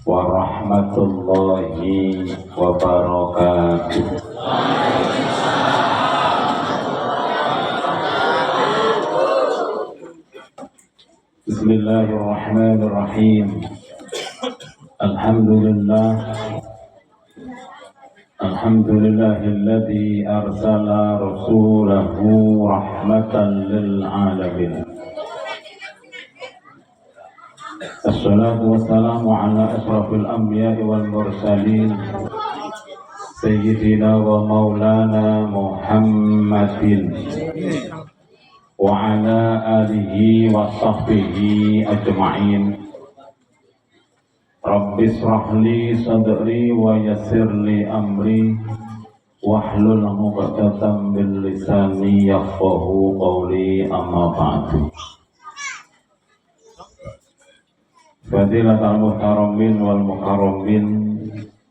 warahmatullahi wabarakatuh. Bismillahirrahmanirrahim. Alhamdulillahilladzi arsala rasulahu rahmatan lil alamin. Assalatu wassalamu ala asrafil anbiya'i wal mursalin Sayyidina wa maulana Muhammadin wa ala alihi wa sahbihi ajma'in. Rabbi shrah li sadri wa yassir li amri wahlul 'uqdatam min lisani yafqahu qawli, amma ba'du. Fadilatul muhtaramin wal mukarramin,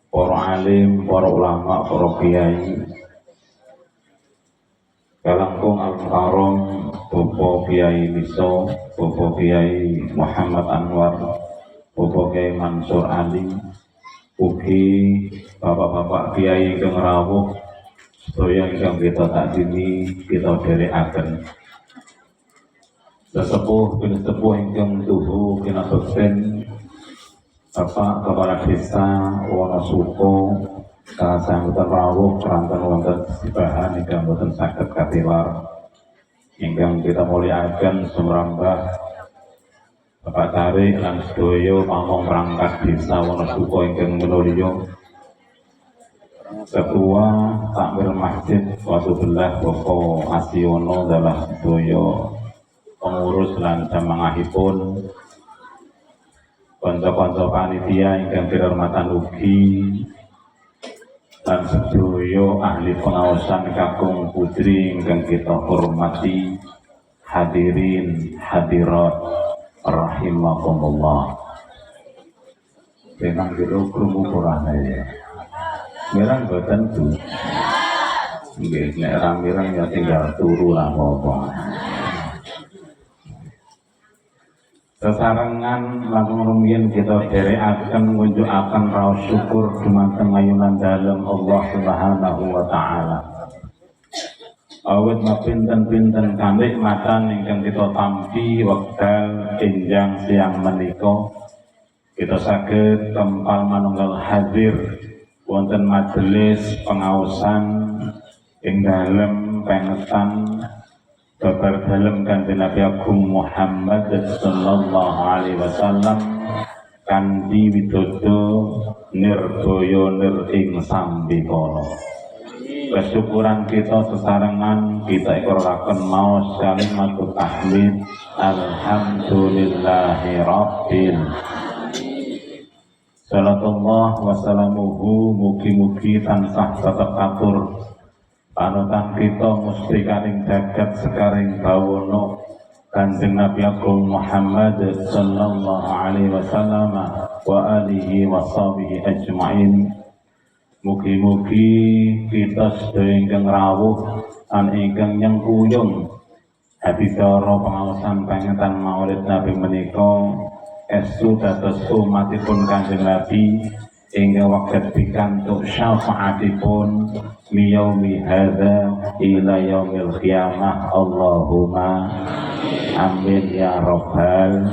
para alim, para ulama, para kiai, kalangkung al-mukarram, Bapak Kiai Miso, Bapak Kiai Muhammad Anwar, Bapak Kiai Mansur Ali, ugi bapak-bapak kiai ingkang rawuh, sedaya ingkang kita takdimi, kita dherekaken. Sesepuh bin sepuh ingkang tuhu kinasuksen Bapak Kepala Desa Wonosuko kasanggutan rawuh keranten wonten sibahan ingkang boten saged katilar, ingkang kita mulyakaken sumrambah Bapak Tarik lan sedaya pamong perangkat Desa Wonosuko ingkang minulya, Ketua Takmir Masjid Watubellah Bapak Asiono dalah sedaya pengurus lan jamaahipun, kanca-kanca panitia ingkang dirahmatan ugi, lan sedaya ahli pengaosan kakung putri ingkang kita hormati, hadirin hadirat rahimakumullah. Tenang gitu krungu purane ya. Mirang boten tuh. Nggih, nek ra mirang ya tinggal turu lah apa. Sesarengan langkung rumiyin kita dherekaken ngunjukaken raos syukur dumateng ayunan dalem Allah Subhanahu wa taala. Awit mapinten-pinten kanikmatan ingkang kita tampi wekdal enjang siang menika, kita saged kempal manunggal hadir wonten majelis pengaosan ing dalem pengetan babar dalem Kanjeng Nabi Agung Muhammad sallallahu alaihi wasallam kanthi widodo nirbaya nir ing sambikala. Kesyukuran kita sesarengan kita iqraraken maos kalimatut tahmid alhamdulillahi rabbil. Salatullah wassalamuhu mugi-mugi tansah tetep atur panutan kita mustikaning jagat sekaring bawono Kanjeng Nabi Agung Muhammad sallallahu alaihi wasallam wa alihi washabihi ajmain. Mugi-mugi kita sedaya ingkang rawuh lan ingkang nyengkuyung habidara pengaosan pengetan Maulid Nabi menika estu dados umatipun Kanjeng Nabi hingga waktu pikantuk syafaatipun miyaumi hadza ila yaumil qiyamah. Allahumma amin ya rabbal.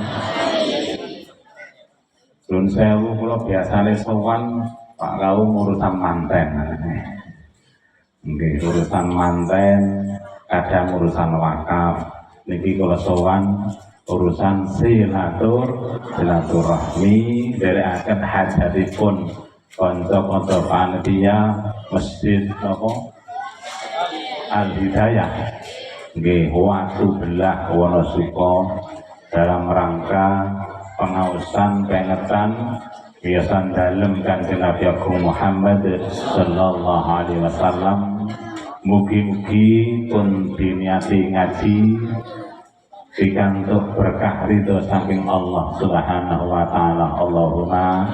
Nun sewu kula biasane sowan Pak Kaum urusan manten. Nggih, urusan manten, kadang urusan wakaf. Niki kula sowan urusan silaturahmi dherekaken hajatipun kanca-kanca panitia Masjid Al-Hidayah nggih Watubellah Wonosuko dalam rangka pengaosan pengetan biasan dalem Kanjeng Nabi Agung Muhammad sallallahu alaihi wasallam. Mugi-mugi pun diniati ngaji pikantuk berkah ridho saking Allah Subhanahu wa taala. Allahumma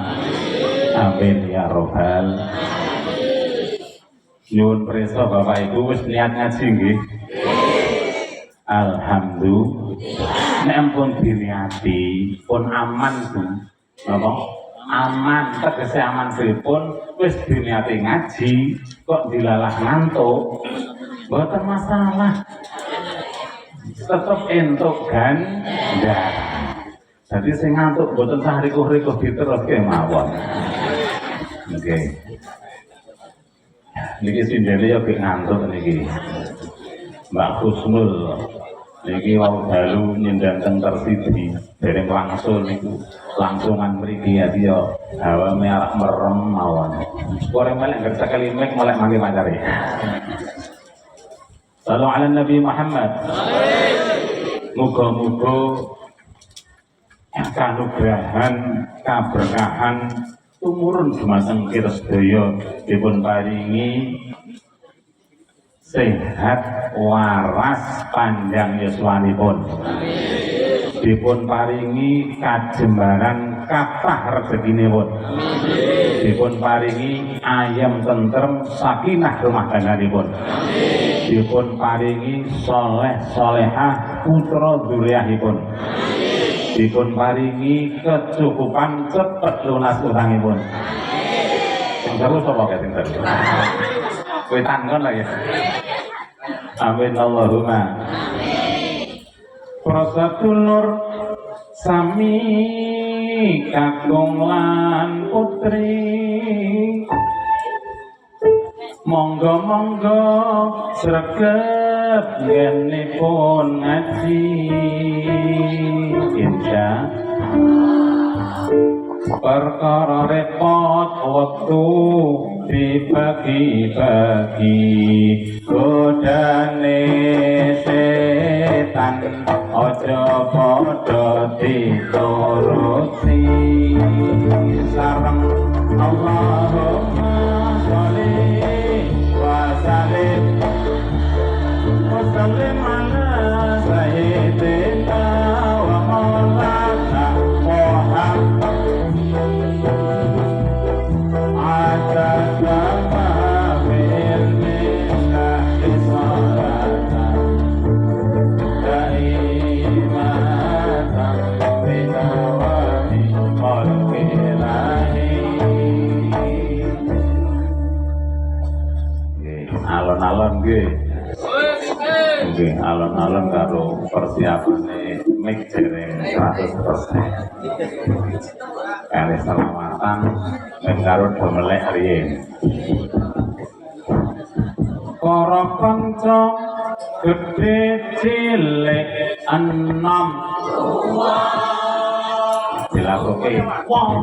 amin ya robbal. Nyuwun prisa Bapak Ibu wis niat ngaji nggih? Alhamdulillah. Nek ampun diniati pun aman Bu. Napa? aman, tegese aman pripun wis diniati ngaji kok dilalah ngantuk mboten masalah. Tetep entuk ganjaran. Jadi sing ngantuk mboten sah rikuh-rikuh diteruske mawon. Nggih. Niki sindene ya gek ngantuk niki. Mbak Husnul niki wau dalu nyendang tersidi dereng langsung niku langsungan mriki ya hawa merah merem mawon. Koreng melek gak sekali mek melek mangke pancare. Sallu ala Nabi Muhammad. Muga-muga kanugrahan kaberkahan tumurun dumateng kita sedaya dipun paringi sehat waras panjang yuswanipun, dipun paringi kajembaran kathah rezekinipun, dipun paringi ayam tentrem sakinah rumah tangganipun, dipun paringi soleh solehah putra dzurriyyahipun, dipun paringi kecukupan cepet lunas utangipun. Sing terus apa sing terus? Kowe tanggon lah ya. Amin Allahumma. Para sedulur sami kakung lan putri, monggo-monggo sregep ngenipun ngaji. Insya perkara repot waktu dibagi-bagi, godane setan ojo padha dituruti. Sareng Allahumma sholli wa sallim wa sallim ala sayyidina wa maulana Muhammad. Alon-alon nggih. Nggih, alon-alon karo persiapane mik dereng 100%. Kali selamatan ben karo demelek riyen. Para kanca gedhe cilik enom dilakuke wong.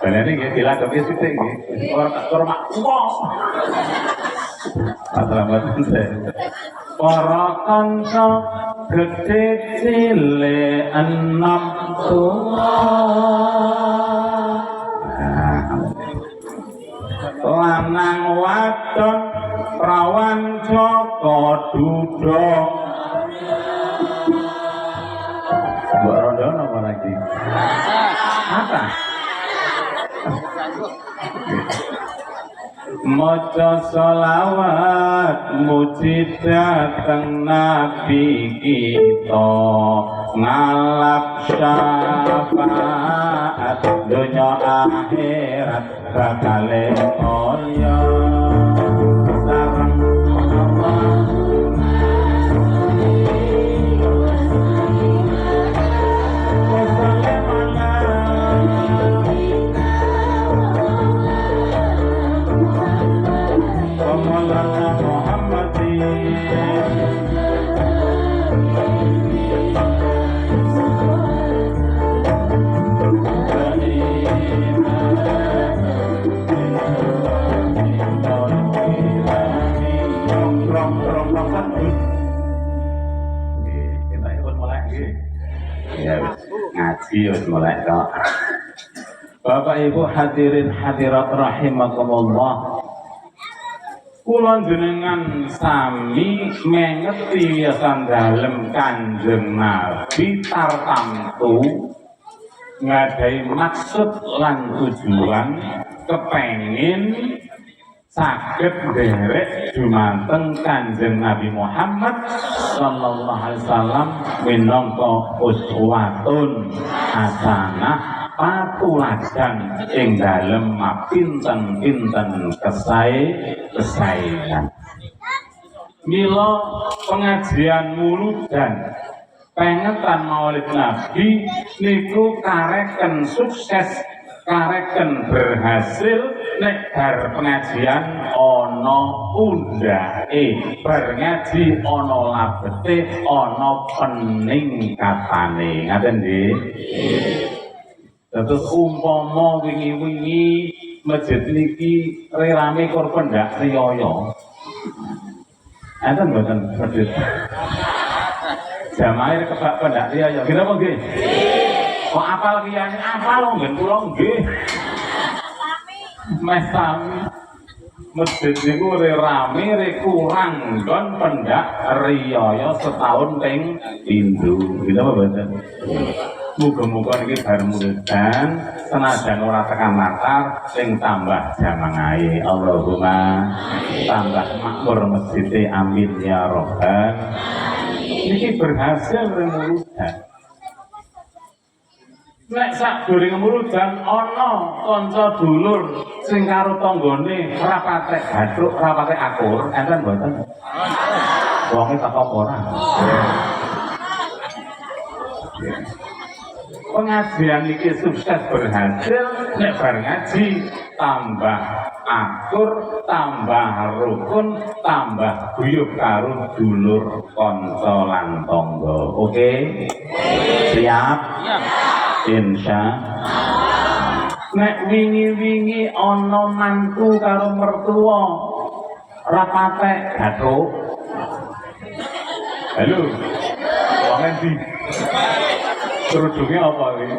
Balane nggih dilakuke sithik nggih. Ora mak wong. Assalamualaikum. Para kanca gedhe cilik enom tuwa. Lanang wadon prawan Joko Dudo. Mbok rondo apa lagi? Apa? Maca selawat muji dhateng Nabi kita, ngalap syafaat donya akhirat bakale mulya. Sareng ngaji wis mulai kok. Bapak Ibu hadirin hadirat rahimakumullah. Kula jenengan sami mengeti wiyasan dalem Kanjeng Nabi tartamtu ngadai maksud lan tujuan kepengin saged nderek dumateng Kanjeng Nabi Muhammad sallallahu alaihi wasallam minangka uswatun hasanah patuladan ing dalem pinten-pinten kesaenan. Mila pengajian muludan pengetan Maulid Nabi niku kareken sukses, kareken berhasil nek bar pengajian ana undake, bar ngaji ana labete, ana peningkatane. Ngaten nggih. Terus umpama wingi-wingi masjid niki rame korban ndak riyaya. Enten mboten masjid. Jamaah kebak pendak riyaya. Kenapa nggih? Kok apal kiyane apal nggih kula nggih. Mes sami masjid niku rame kurang nggon pendak riyaya setahun ping pindho. Kenapa mboten? Muga-muga niki bar muludan senajan ora tekan latar sing tambah jamangahe. Allahumma tambah makmur masjid amin ya robbal. Niki berhasil remuludan. Nek sak goreng muludan ana kanca dulur sing karo tanggane rapate gathuk, rapate akur, enten mboten? Wonge teko ora. Pengajian iki sukses berhasil nek bar ngaji tambah akur, tambah rukun, tambah guyub karo dulur kanca lan tangga. Oke? Siap? Insya nek wingi-wingi ana mantu karo mertua rapate gathuk. Halo. Wong endi? Kerudungnya apa ini?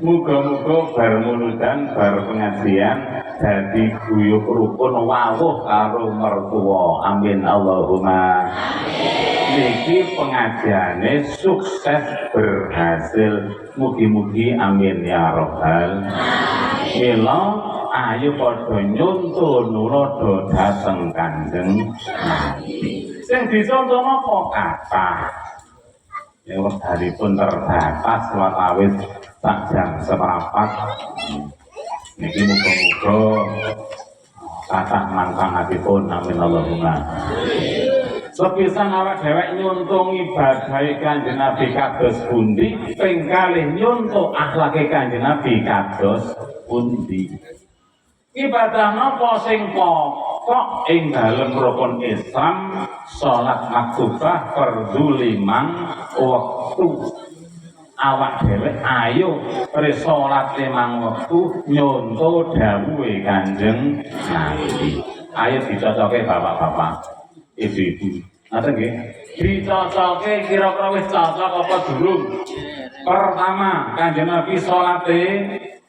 Muga-muga bar muludan, bar pengajian dadi guyub rukun wawuh karo mertua. Amin Allahumma. Niki pengajiane sukses berhasil. Mugi-mugi amin ya robbal. Mila ayo padha nyuntun nulodo dhateng Kanjeng Nabi. Sing dicontoh apa kathah. Ya wektalipun terbatas watawis sak jam seprapat. Niki muga-muga kathah manfaatipun amin Allahumma. Sepisan awak dhewek nyuntung ibadahe Kanjeng Nabi kados pundi, ping kalih nyuntung akhlake Kanjeng Nabi kados pundi. Ibadah napa sing pokok ing dalem rukun Islam? Salat maktubah fardhu 5 wektu. Awak dhewe ayo re salat 5 wektu nyonto dawuhe Kanjeng Nabi. Ayo dicocoke bapak-bapak, ibu-ibu. Ngaten nggih? Dicocoke kira-kira wis cocok apa durung? Pertama, Kanjeng Nabi salate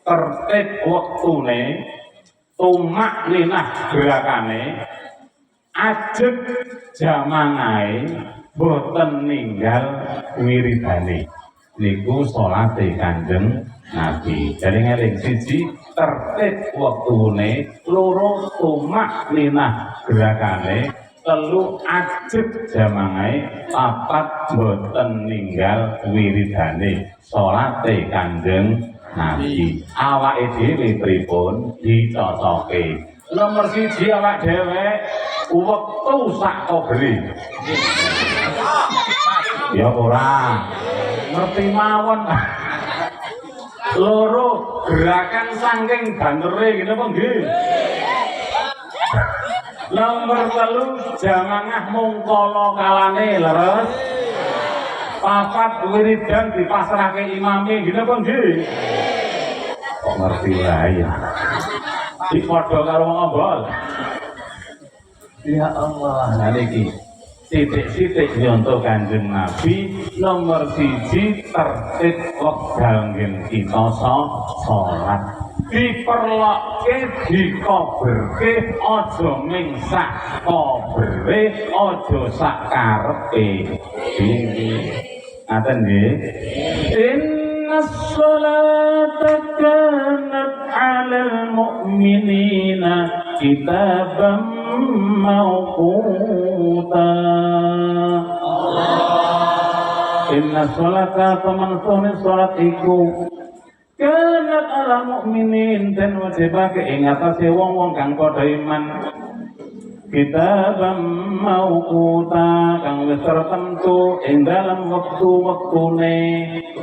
tertib wektune, tumak linah gerakane, ajeg jamangae, boten ninggal wiridane. Niku salate Kanjeng Nabi. Jadi ngeling siji tertib wektune, loro tumak linah gerakane, telu ajeg jamangae, papat boten ninggal wiridane. Salate Kanjeng Nabi. Awake dhewe pripun dicocoke. Nomor 1 awak dhewe wektu sak kobri. Ya ora. Ngerti mawon. Loro gerakan saking bantere ngene apa nggih? Nomor 3 jamangah mungkala kalane leres. Papat wiridan dipasrahke imame ngene apa nggih? Kok ngerti wae ya. Dipadha karo wong obol. Ya Allah, nah niki titik-titik nyontoh Kanjeng Nabi. Nomor 1 tertib wekdal ngen kita salat. Diperlokke, dikoberke, aja mingsak kobere, aja sak karepe dhewe. Ngaten nggih. Innas sholata kanat 'alal mu'minina kitaban mawquta. Inna sholata teman-teman sholat iku kanat ala mukminin dan wajibake ing atase wong-wong kang padha iman kitaban mawquta kang wis tertentu ing dalam wektu-wektune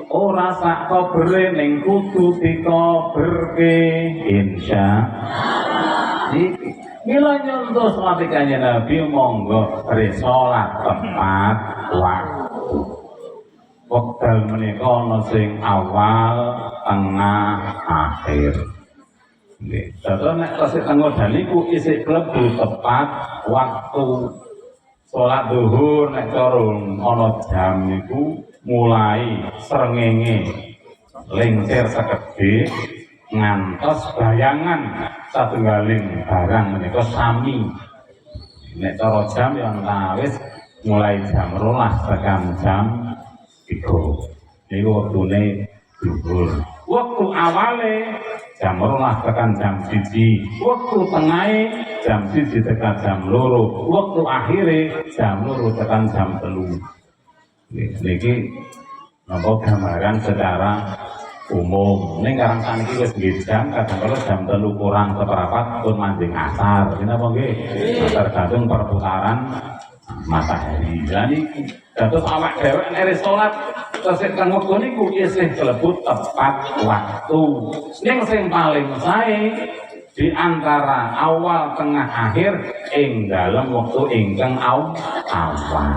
ora sak kobere ning kudu dikoberke insyaallah. Mila nyontoh sholat kanjeng Nabi monggo salat tepat waktu. Wekdal menika ana sing awal, tengah, akhir. Nggih. Dadi nek tasih tengah dal niku isih klebu tepat waktu. Salat zuhur nek cara ana jam niku mulai srengenge lengser sekedhik ngantos bayangan satunggaling barang menika sami. Nek cara jam ya wis mulai jam 12 tekan jam 3. Niku wektune zuhur. Waktu awale jam 12 tekan jam 1, waktu tengahe jam 1 tekan jam 2, waktu akhire jam 2 tekan jam 3. Niki napa gambaran secara umum. Ning karang saniki wis nggih jam kadang-kadang jam 3 kurang seperempat pun manjing asar. Napa nggih? Tergantung perputaran matahari. Jadi dados awak dhewe nek salat tesih kang wektu niku isih klebu tepat waktu. Sing paling sae di antara awal tengah akhir ing dalam waktu ingkang awal.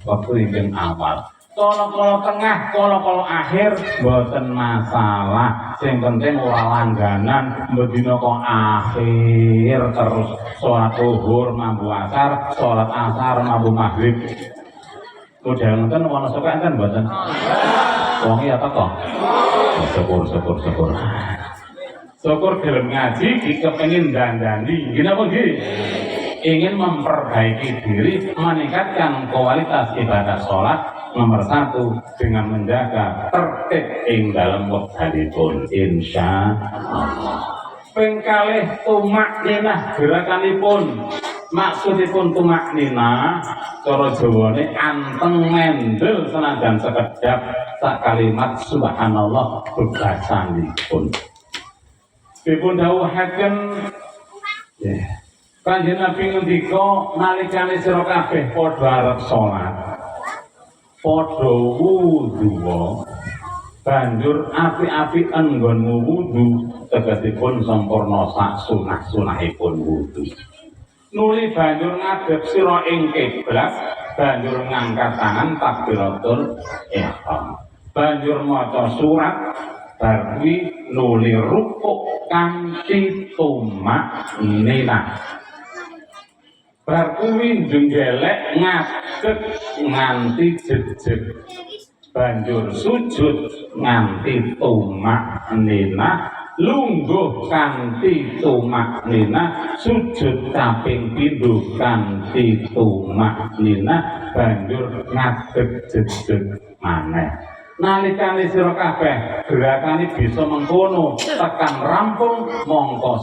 Waktu ingkang awal. Kalau tengah, kalau akhir mboten masalah. Sing penting ora langganan bedina kok akhir terus salat zuhur mambu asar, salat asar mambu maghrib. Model ngoten ana sok enten mboten. Wong ya teko. Syukur. Syukur gelem ngaji iki kepengin dandani. Nggih napa nggih? Ingin memperbaiki diri, meningkatkan kualitas ibadah sholat. Nomor 1 dengan menjaga tertib ing dalam wektalipun insyaallah. Ping kalih tumakninah gerakanipun. Maksudipun tumakninah cara Jawane anteng mendel senajan sekedap sak kalimat subhanallah bebasanipun. Dipun dawuhaken Kanjeng Nabi ngendika nalikane sira kabeh padha arep salat padha wudu banjur api-api enggonmu wudu tegesipun sampurna sak sunah-sunahipun wudu. Nuli banjur ngadhep sira ing kiblat, banjur ngangkat tangan takbiratul ihram. Banjur maca surat bar kuwi nuli rukuk kanthi tumakninah. Bar kuwi njenggelek ngadeg nganti jejeg. Banjur sujud nganti tumakninah, lungguh kanthi tumakninah, sujud kaping pindho kanthi tumakninah, banjur ngadeg jejeg maneh. Nalikane sira kabeh gerakane bisa mengkono tekan rampung mongko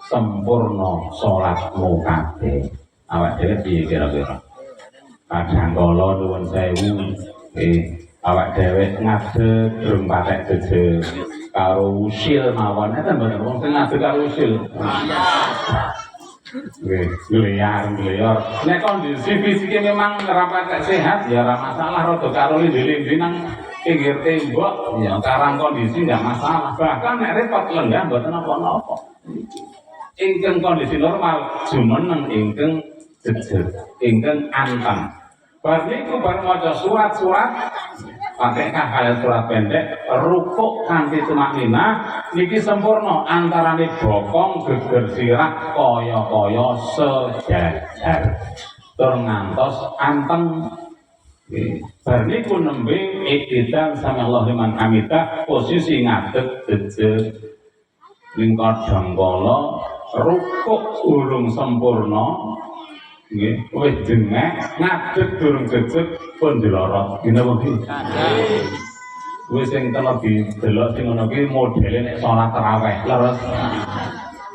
sempurna salatmu kabeh. Awak dhewe piye kira-kira? Kadang kala nuwun sewu awak dhewe ngadeg durung patek jejeg karo usil mawon enten mboten wong sing ngadeg karo usil. Gleyar. Nek kondisi fisiknya memang rapat sehat ya ora masalah, rada karo lindi-lindi nang pinggir tembok ya karang kondisi enggak masalah. Bahkan nek repot lenggah mboten apa-apa. Ingkang kondisi normal jumeneng ingkang jejeg, ingkang anteng. Bar niku bar maca surat-surat Fatihah kaliyan surat pendek, rukuk kanthi tumakninah niki sempurna antarane bokong geger sirah kaya-kaya sejajar. Tur ngantos anteng. Bar niku nembe iktidal samiallahu liman hamidah posisi ngadeg jejeg ning kadang kala rukuk urung sempurna. Nggih, wis jengek ngadeg durung jejeg pun dilorot. Gini apa iki? Kuwi sing kena didelok sing ngono kuwi modele nek salat tarawih. Leres.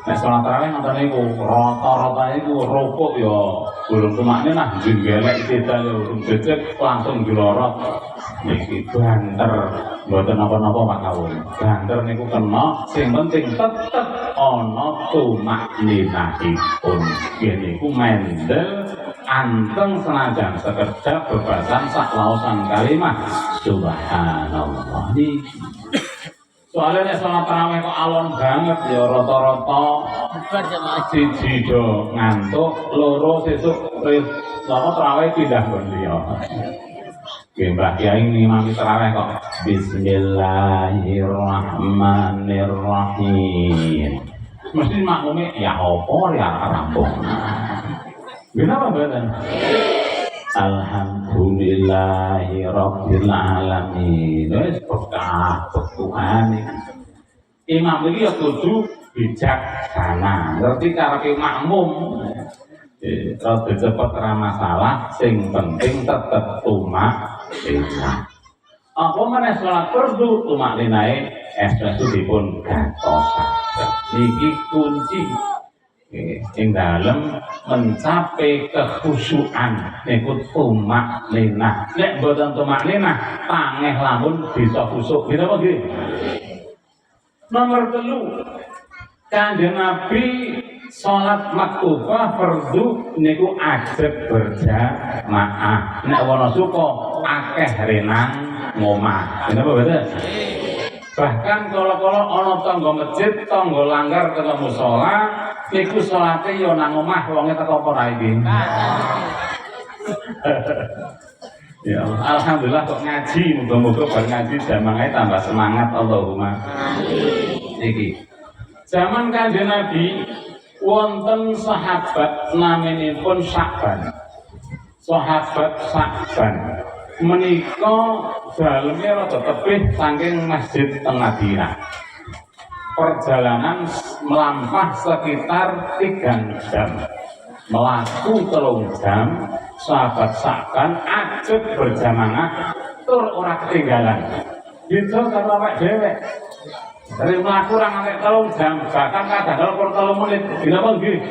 Nek salat tarawih ngoten niku rata-rata iku rukuk ya burung kemakne nah jenggelek kita ya urung becek langsung dilorot. Niki banter mboten napa-napa Pak Kawul. Banter niku kena sing penting tetep ana tumakninahipun. Yen niku mendel anteng senajan sekedap bebasan sak laosan kalimat subhanallah niki. Soalnya nek salat tarawih kok alon banget ya rata-rata siji do ngantuk, loro sesuk wis tarawih pindah nggon liya. Nggih Mbah Kyai ngimami tarawih kok bismillahirrahmanirrahim. Mesti makmume ya apa ya rampung. Kenapa mboten? Alhamdulillahi rabbil alamin. Wis berkah Tuhan iki. Imam iki ya kudu bijaksana, ngerti karepe makmum. Rada cepet ra masalah, sing penting tetep tumakninah. Apa meneh salat fardu tumakninahe espresso dipun gatosaken. Niki kunci ing dalem mencapai kekhusyukan niku tumakninah. Nek mboten tumakninah tangeh lamun bisa khusyuk. Gitu apa nggih? Nomor 3, Kanjeng Nabi salat maktubah fardu niku ajeg berjamaah. Nek wana suka akeh renang ngomah. Kenapa mboten? Bahkan kalau ana tangga masjid, tangga langgar tengah musala, niku salate ya nang omah wonge teko apa ra iki. Ya alhamdulillah kok ngaji, muga-muga bar ngaji jamaah tambah semangat Allahumma. Iki. Zaman Kanjeng Nabi wonten sahabat naminipun Sa'ban. Sahabat Sa'ban menika daleme rada tebih saking masjid teng Madinah. Perjalanan melampah sekitar 3 jam. Melaku 3 jam, sahabat Sa'ban ajeg berjamaah tur ora ketinggalan. Gitu karo awak dhewe. Dari melaku ora nganti 3 jam, bahkan kadang pun 3 menit. Dinapa nggih?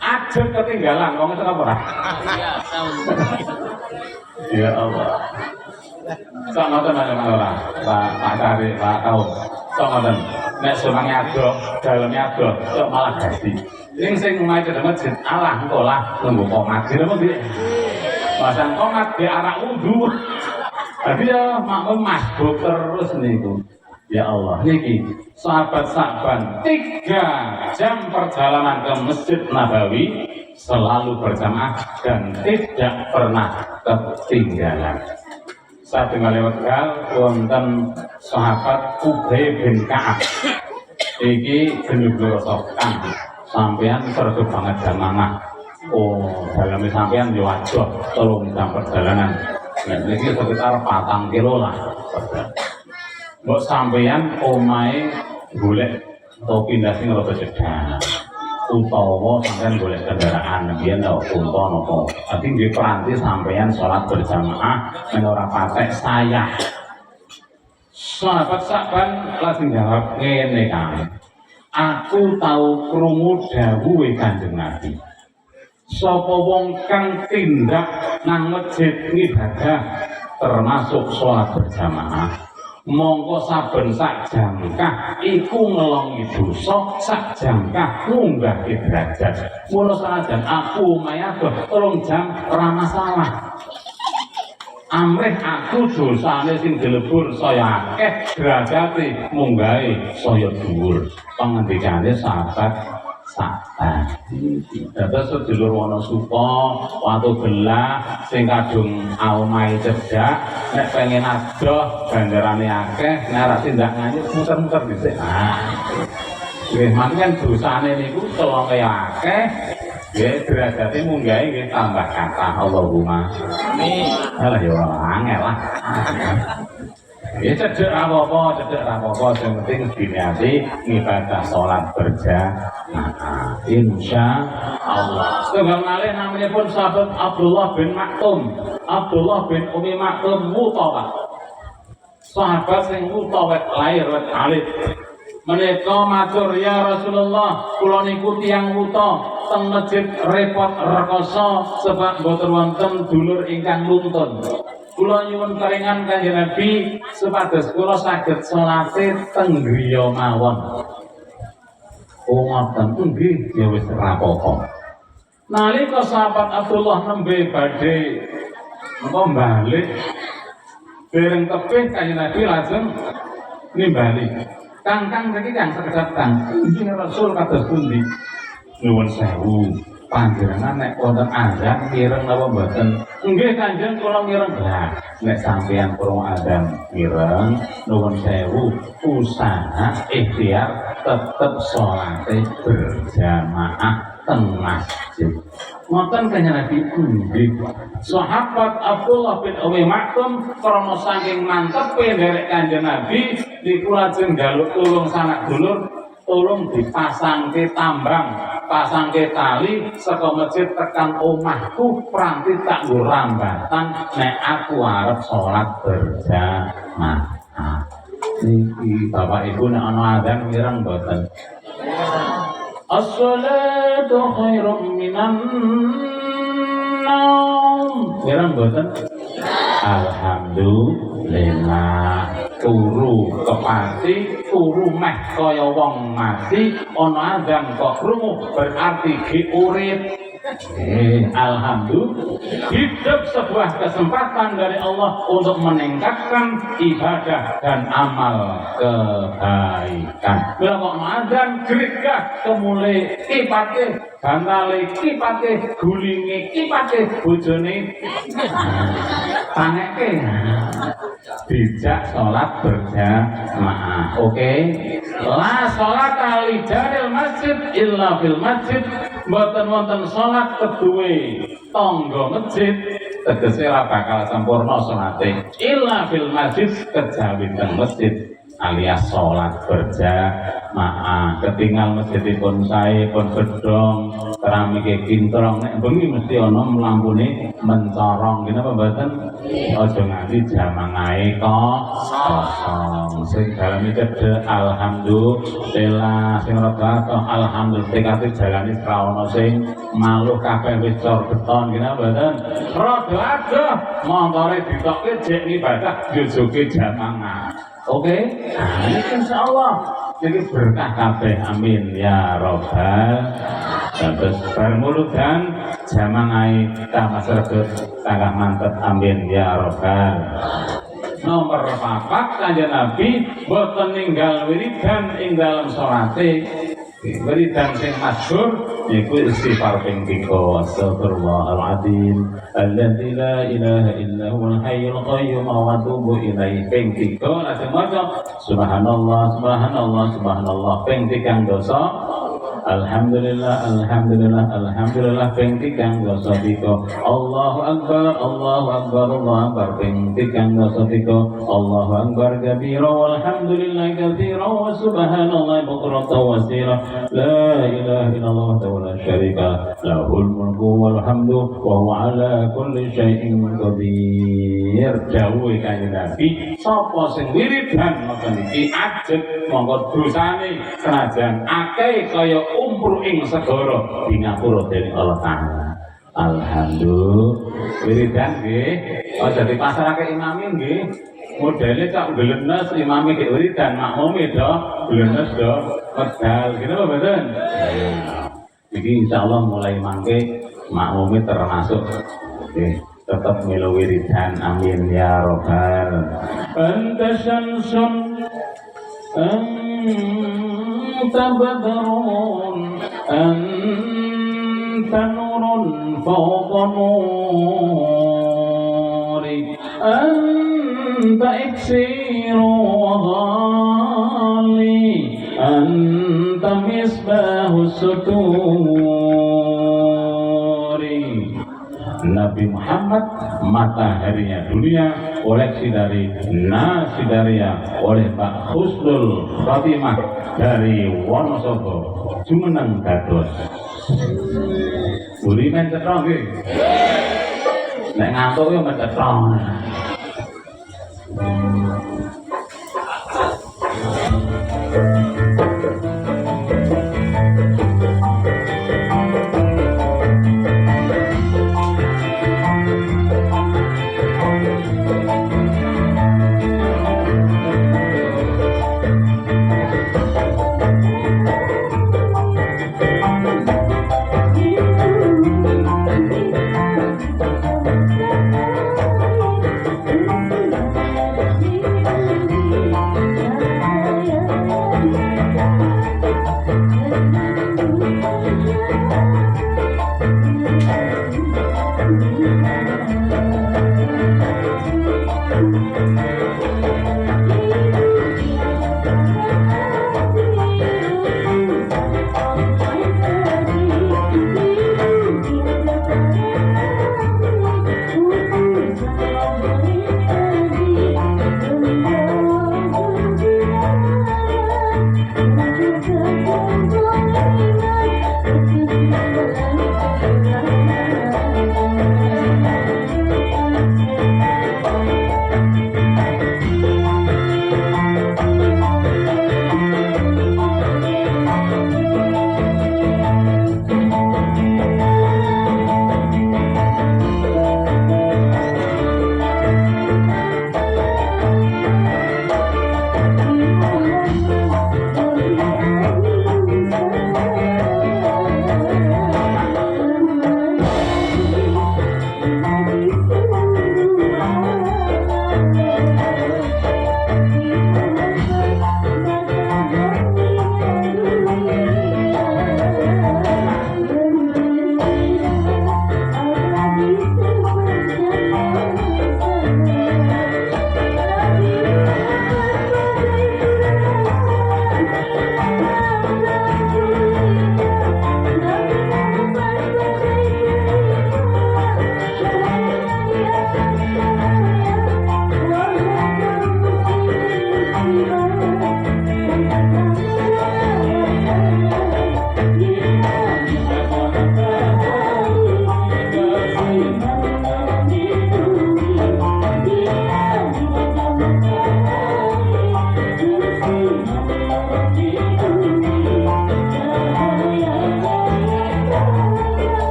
Ajeg ketinggalan wong itu ora. Ya Allah. Sama teman-teman orang, Pak Kari, Pak Kau, sama teman. Nek semangnya ado, dalamnya ado, kok malah ganti. Ini sing mulai ke masjid, Allah lah, nunggu komat. Gitu apa dia? Pasang komat di arah wudhu. Jadi ya makmum masbuk terus niku. Ya Allah, niki sahabat Sa'ban 3 jam perjalanan ke Masjid Nabawi selalu berjamaah dan tidak pernah ketinggalan. Saat tinggal lewat wonten sahabat Ubay bin Ka'ab. Iki bener-bener sokan sampean sergap banget jamaah. Oh, dalamnya sampean yo adoh 3 jam perjalanan. Nah, niki sekitar 4 kilo lah. Mbok sampeyan omahe golek atau pindah sing rada cedhak. Utawa sampeyan golek kendaraan biyen unta napa. Dadi nggih peranti sampeyan salat berjamaah men ora patek sayah. Sahabat Sa'ban lajeng jawab ngene kae. Aku tahu krungu dawuhe Kanjeng Nabi. Sapa wong kang tindak nang masjid ngibadah termasuk salat berjamaah mongko saben sak jangkah iku ngelongi dosa, sak jangkah munggah derajat. Mula senajan aku mayadoh 3 jam ora masalah. Amrih aku dosane sing dilebur saya akeh, derajate munggahe saya dhuwur. Pangendikane sahabat Sa'ban. Dados sedulur Wonosupa, watu gelah sing kadung omahe cedhak, nek pengen adoh ganjarane akeh, nek ora tindak nganyut muter-muter dhisik. Nggih, manten dosane niku telonge akeh, nggih derajate munggahe nggih tambah kathah. Allahumma amin. Alah ya angel lah. Ya cedek apa-apa, yang penting diniati ibadah sholat berjamaah. Insya Allah. Setunggal malih namanya pun sahabat Abdullah bin Maktum, Abdullah bin Umi Maktum Mutawah. sahabat sing wuta wet lahir wet alit menika matur ya Rasulullah kula niku tiyang wuta teng masjid repot rekoso sebab boten wonten dulur ingkang nuntun. Kula nyuwun keringan Kanjeng Nabi supados kula saged salate teng griya mawon. Oh ngoten nggih ya wis ora apa-apa. Nalika sahabat Abdullah nembe badhe balik dereng tepih Kanjeng Nabi lajeng nimbali. Kang niki Kang sekedap Kang, injing Rasul kados pundi? Nuwun sewu. Panjenengan nek wonten azan mireng napa mboten? Nggih Kanjeng kula mireng. Lah, nek sampeyan krungu azan mireng, nuwun sewu, usaha ikhtiar tetep salate berjamaah teng masjid. Ngoten Kanjeng Nabi nggih. Sahabat Abdullah bin Uwai Maktum krana saking mantepe nderek Kanjeng Nabi niku lajeng njaluk tulung sanak dulur, tolong dipasangke tambang, pasangke tali saka masjid tekan omahku pranti tak nggo rambatan nek aku arep salat berjamaah. Niki Bapak Ibu nek ana adzan mireng mboten? As-salatu khairum minan naum. Mireng mboten? Alhamdulillah. Turu kepati, turu meh kaya wong mati, ana adzan kok krungu berarti diurip. Alhamdulillah, hidup sebuah kesempatan dari Allah untuk meningkatkan ibadah dan amal kebaikan. Bila kok adzan gregah kemule kipate, bantale kipate, gulinge kipate, bojone paneke. Dijak sholat berjamaah. Oke. La sholat ali jaril masjid illa fil masjid. Mboten wonten sholat kedue tangga masjid tegese ora bakal sempurna sholate illa fil masjid kejawi teng masjid alias sholat berjamaah. Ketinggal masjidipun sae pun gedhong keramike kintrong nek bengi mesti ana lampune mencorong ngene apa mboten? Aja nganti jamangahe kosong. Sing daleme cedhek alhamdulillah, sing rada alhamdulillah tekate jalane ora ana sing maluh kabeh wis cor beton ngene mboten? Rada adoh montore ditokke jek ibadah jojoke jamaah. Oke, ini insyaallah jadi berkah kabeh amin ya robbal. Terus bermulut dan jamangai tambah sregep tambah mantep amin ya robbal. Nomor 4 Kanjeng Nabi boten ninggal wiridan ing dalem salate. Wiridan sing masyhur yaiku istighfar ping 3 astagfirullahaladzim alladzi la ilaha illa huwal hayyul qayyum wa atubu ilaihi ping 3 lajeng maca subhanallah subhanallah subhanallah ping 3 dosa alhamdulillah alhamdulillah alhamdulillah ping 3 dosa 3 Allahu akbar Allahu akbar Allahu akbar ping 3 dosa 3 Allahu akbar kabira walhamdulillah katsira wa subhanallah bukratan wa asira la ilaha illallah wa la syarika lahul mulku wal hamdu wa huwa ala kulli syai'in qadir. Dawuhe Kanjeng Nabi sapa sing wiridan ngoten iki ajeg mongko dosane senajan akeh kaya umpru ing segara dingapura dening Allah Taala. Alhamdulillah wiridan nggih aja dipasrahke imame nggih. Modele cak glenes imame ki wiridan makmume do glenes do medal gitu lho mboten. Jadi insyaallah mulai mangke makmume termasuk tetap milu wiridan amin ya robbal. Anta syamsun anta badrun anta nurun fawqa nuri anta iksiru wa ghali anta misbahu suturi. Nabi Muhammad mataharinya dunia, koleksi dari Nasidaria oleh Pak Husnul Fatimah dari Wonosobo jumeneng dados buri men cetrong nggih nek ngantuk yo men cetrong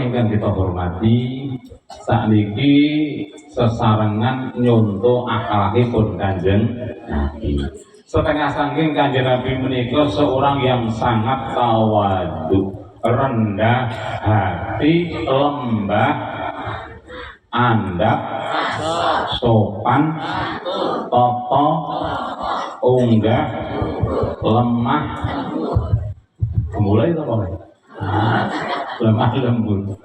ingkang kita hormati, sakniki sesarengan nyonto akhlakipun Kanjeng Nabi. Setengah saking Kanjeng Nabi menika seorang yang sangat tawadhu, rendah hati, lembah, andap, sopan, toto, unggah, lemah, mulai apa? Lemah lembut.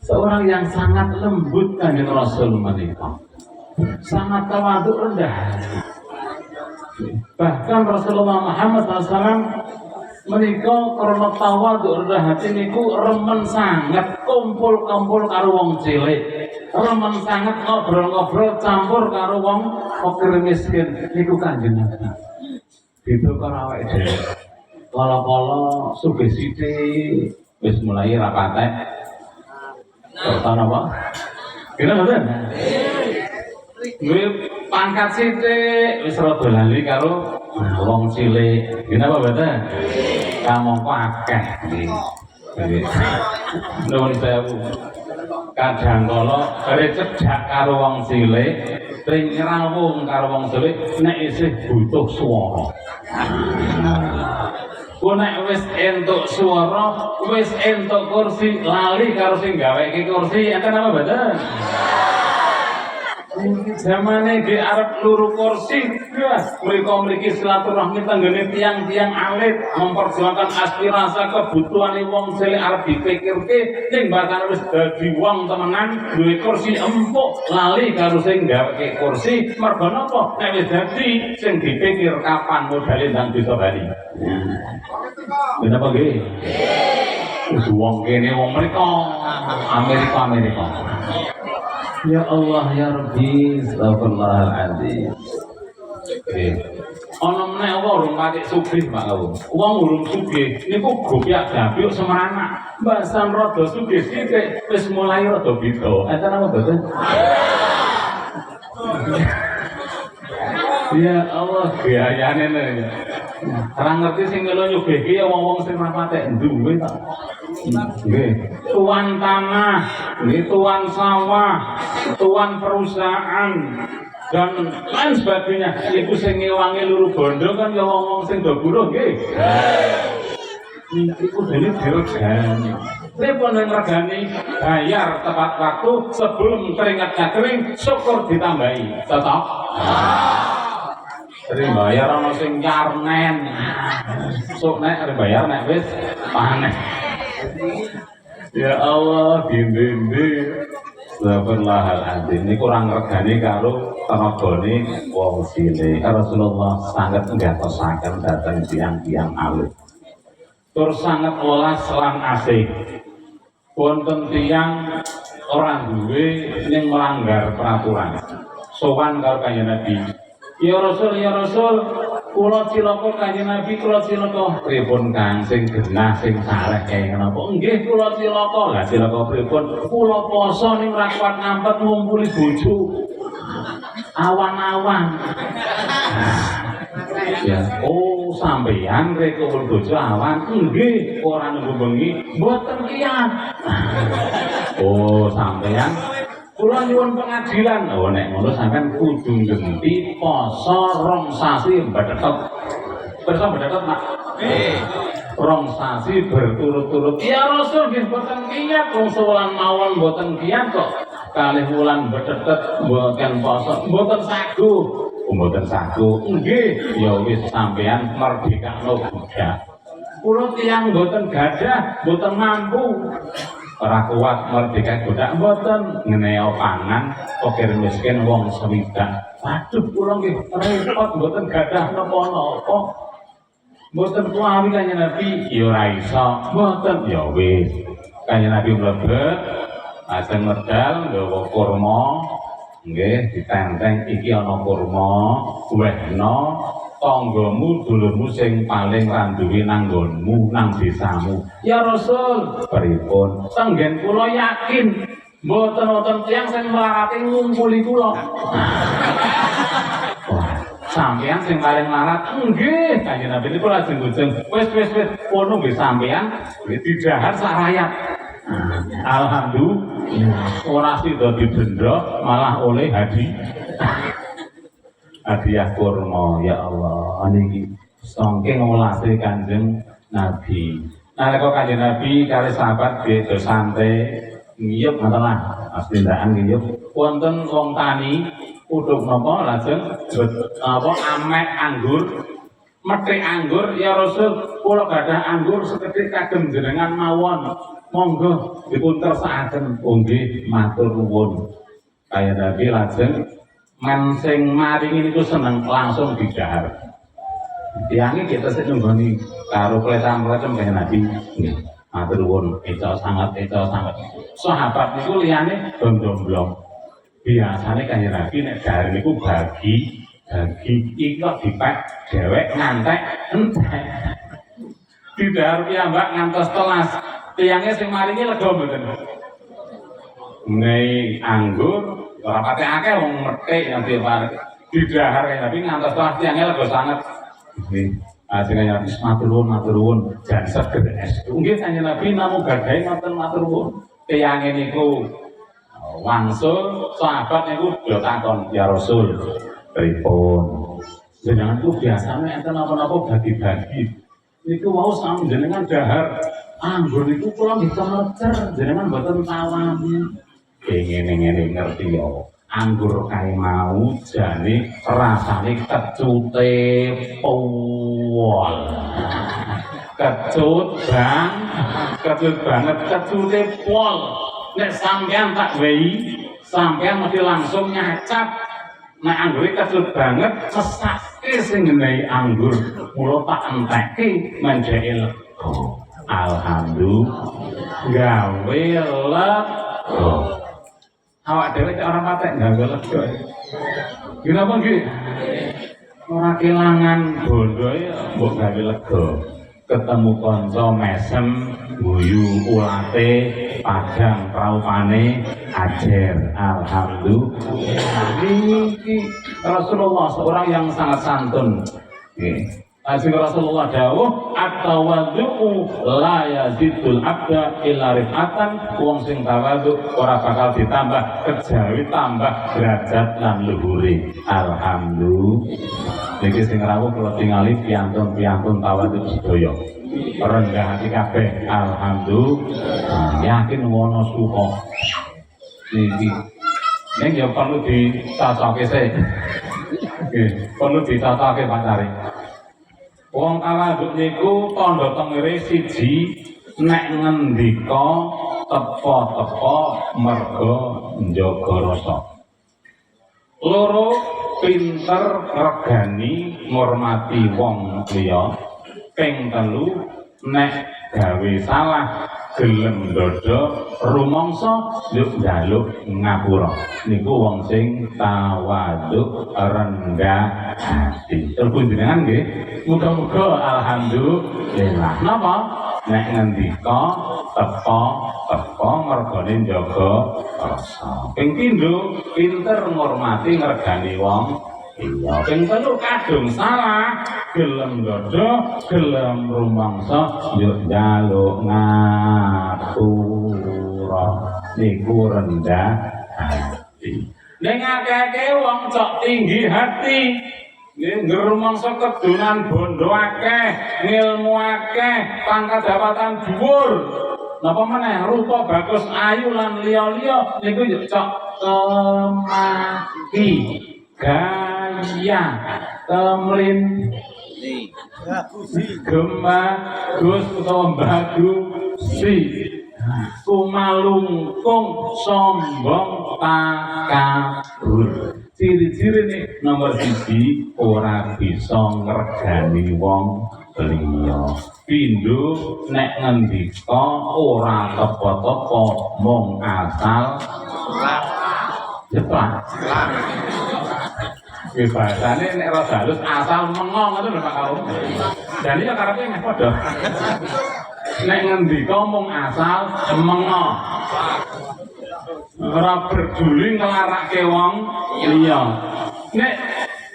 Seorang yang sangat lembut Kanjeng Rasul menika, sangat tawadhu, rendah hati. Bahkan Rasulullah Muhammad SAW menika karena tawadhu rendah hati niku remen sangat kumpul-kumpul karo wong cilik, remen sangat ngobrol-ngobrol campur karo wong fakir miskin niku Kanjeng Nabi. Gitu karo awake dhewe. Kala-kala sugih sithik wis mulai rapatek. Pertama apa? Kira mboten? Nggih pangkat sithik wis rada lali karo wong cilik. Kenapa mboten? Kamangka akeh nggih. Nuwun sewu. Kadang kala bare cedhak karo wong cilik, ring ngrawung karo wong cilik nek isih butuh swara. Ku nek wis entuk swara, wis entuk kursi, lali karo sing gaweke kursi, enten apa mboten? Zamane di arep luru kursi, ya mereka memiliki silaturahmi tenggene tiang-tiang alit, memperjuangkan aspirasi kebutuhan wong cilik arep dipikirke, ning bahkan wis dadi wong temenan duwe kursi empuk, lali karo sing gaweke kursi, mergo napa? Nek wis dadi sing dipikir kapan modale ndang bisa bali. Kenapa nggih? Wis wong kene wong mriko Amerika. Ya Allah ya Rabbi, astagfirullahaladzim. Ana meneh wong patik sugih Pak Kawung. Wong urung sugih niku gopyak-gapyuk semeranak. Mbasan rada sugih sithik wis mulai rada beda. Enten apa mboten? Ya Allah gayane lho. Ora ngerti sing melu nyugihke ya wong-wong sing patek duwe ta. Nggih, tuan tanah, nggih tuan sawah, tuan perusahaan dan lain sebagainya. Iku sing ngewangi luru bondo kan ya wong-wong sing do buruh nggih. Iku dene diregani. Pripun regani bayar tepat waktu sebelum keringatnya kering, syukur ditambahi. Tetap. Sering bayar ana sing nyarnen. Sok nek bayar nek wis panen. Ya Allah, dindi. Astagfirullahaladzim. Ini kurang regani karo tenagane wong cilik. Rasulullah sangat ngatosaken dhateng tiyang-tiyang alit. Tur sangat welas lan asih. Wonten tiyang ora duwe ning melanggar peraturan. Sowan karo Kanjeng Nabi. Ya Rasul, kula cilaka Kanjeng Nabi, kula cilaka. Pripun Kang sing genah sing saleh kae napa? Nggih kula cilaka. Lah cilaka pripun? Kula poso ning ra kuat ngampet ngumpuli bojo. Awan-awan. Ya, oh sampeyan rek kumpul bojo awan. Nggih, ora nunggu bengi, mboten kiyat. Oh sampeyan kula nyuwun pengadilan. Oh nek ngono sampean kudu ngenti poso 2 sasi mbedhek. Pirsa mbedhek, Pak? Nggih. 2 sasi berturut-turut. Ya Rasul nggih boten kiyat wong sewulan mawon boten kiyat kok. Kalih wulan mbedhek mboten poso, mboten sagu. Mboten sagu. Nggih, ya wis sampean merdekakno budak. Kula tiyang mboten gadah, mboten mampu. Ora kuat merdeka budak mboten ngeneo pangan fakir miskin wong swidak. Waduh kula nggih repot mboten gadah napa-napa. Mboten kuwi Kanjeng Nabi ya ora iso. Mboten ya wis. Kanjeng Nabi mlebet ajeng medal nggawa kurma. Nggih ditenteng iki ana kurma, wehna tanggamu dulurmu sing paling randuwe nang nggonmu nang desamu. Ya Rasul, pripun? Tenggen kula yakin mboten wonten tiyang sing mlarate ngumpuli kula. Sampeyan sing paling larat nggih Kanjeng Nabi niku lajeng bojeng. Wis kono nggih sampeyan didahar sak rakyat. Alhamdulillah ora sida didenda malah oleh hadiah kurma. Ya Allah niki saking welase Kanjeng Nabi. Nalika Kanjeng Nabi kali sahabat beda santai ngiyup ngoten lah aslindakan ngiyup wonten wong tani uduk napa lajeng amek anggur metik anggur. Ya Rasul kula gadah anggur sekedhik kagem jenengan mawon monggo dipun kersakaken. Nggih matur nuwun. Kanjeng Nabi lajeng men sing maringi niku seneng langsung didahar. Tiange kita sik nunggoni karo kletam-kletam Kanjeng Nabi. Nggih, matur nuwun, eca sanget. Sahabat niku liyane domblong. Biasane Kanjeng Nabi nek dahar niku bagi iki kok dipek dhewek ngantek entek. Didahar piyambak ngantos telas. Tiange sing maringi lega mboten. Nei anggur ora pate akeh wong metik yang didahar tapi ngantos telas tiange lega sanget. Nggih. Ajeng Nabi matur nuwun jan segedes. Nggih Kanjeng Nabi namung gadahi ngoten matur nuwun. Tiange niku wangsul sahabat niku yo takon, ya Rasul, pripun? Jenengan ku biasane enten napa-napa bagi-bagi. Niku mau sami jenengan dahar anggur niku kula nggih kemecer, jenengan mboten tawani. Ngene ngerti yo. Anggur kae mau jane rasane kecute pol. Kecut banget kecute pol. Nek sampean tak wehi, sampean mesti langsung nyacap. Nek anggure kecut banget, sesake sing ngenehi anggur. Mula tak entekke menjeke lega. Alhamdulillah gawe lega. Awak dhewe cek ora patek gawe lega. Kenapa nggih? Ora kelangan bondo ya mbok gawe lega. Ketemu kanca mesem guyu ulate padang praupane ajer. Alhamdulillah. Niki Rasulullah seorang yang sangat santun. Nggih. Asing Rasulullah dawuh at-tawadhu la yazidul abda illa rifatan. Wong sing tawadhu ora bakal ditambah kejawi tambah derajat lan luhure. Alhamdulillah. Niki sing rawuh kula tingali piantun tawadhu sedaya. Rendah hati kabeh. Alhamdulillah. Yakin ngono suka. Niki ning ya perlu ditasoke sik. perlu ditatake Pak Cari. Wong tawaduk niku tandha tengere siji nek ngendika tepa-tepa merga njaga rasa. Loro pinter regani ngurmati wong liya. Ping telu nek gawe salah gelem dodo rumangsa yuk njaluk ngapura. Niku wong sing tawaduk rendah hati. Terus jenengan nggih, muga-muga alhamdulillah. Napa? Nek ngendika tepa mergane njaga rasa. Ping pindho pinter ngurmati ngregani wong. Iya, ping telu kadung salah, gelem dodo, gelem rumangsa, yuk njaluk ngapura. Niku rendah hati. Ning akeh wong cok tinggi hati, ngrumangsa kedunan bondo akeh, ngilmu akeh, pangkat jabatan dhuwur. Napa meneh rupa bagus ayu lan liya-liya niku yuk cok temaki. Gaya temlin gemagus utawa bagusi kumalungkung sombong takabur. Ciri-ciri nih nomor 1 ora bisa ngregani wong liya. Pindho nek ngendika ora tepa-tepa mung asal jeplak. Bahasane nek rada halus asal mengong ngono lho Pak Kaum. Jadi ya karepe nggih padha. Nek ngendika mung asal mengong. Ora peduli ngelarake wong liya. Nek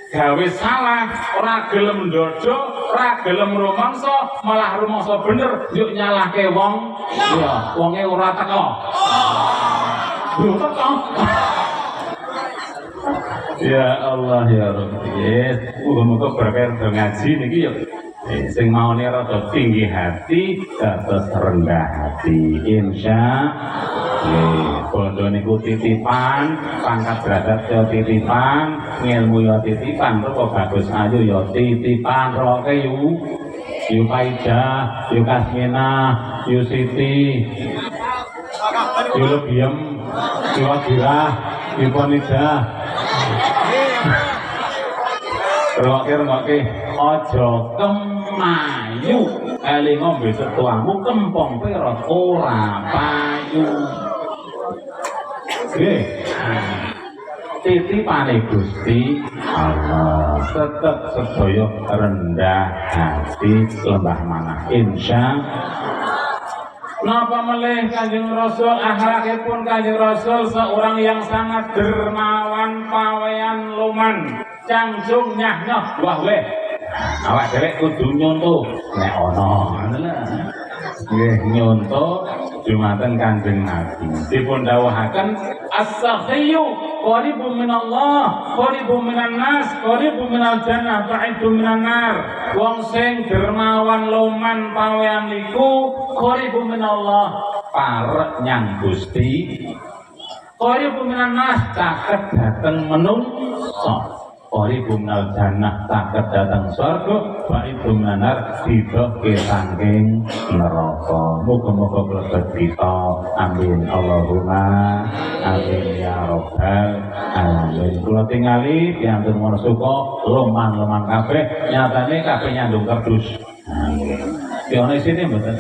gawe salah ora gelem ndodo, ora gelem rumangsa, malah rumangsa bener yuk nyalahke wong liya. Wonge ora teko. Lho teko. Ya Allah ya Rabbi, muga-muga berkah ngaji niki ya sing maune rada tinggi hati dados rendah hati. Insyaallah. Bondo niku titipan, pangkat derajat ya titipan, ngilmu ya titipan, kok bagus ayu ya titipan. Roke yu Paida, yu Kasmina, yu Siti, yu Lebiem, yu Adira, yu Ponida. Rengok-rengok aja kemayu eling ngombe setuamu kempong perot ora payu. Nggih. Titipane Gusti Allah tetep sedaya rendah hati lembah manah. Napa melih Kanjeng Rasul, akhlakipun Kanjeng Rasul seorang yang sangat dermawan, pawean luman, canggung nyah-nyah wah weh. Awak dhewe kudu nyonto nek ana ngono lho. Nggih nyonto dumateng Kanjeng Nabi. Dipun dawuhaken as-sakhiyyu qaribun minallah, qaribun minan nas, qaribun minal jannah, ba'idun minan nar. Wong sing dermawan luman pawean niku qaribun minallah, parek nyang Gusti. Qaribun minan nas, caket dhateng menungsa. Qaribun minal jannah, caket dhateng swarga, ba'idun minan nar, didoke saking neraka. Muga-muga klebet kita. Amin Allahumma amin ya rabbal alamin. Kula tingali piantun marsuka loman-loman kabeh, nyatane kabeh nyandung kerdus. Dione sini mboten.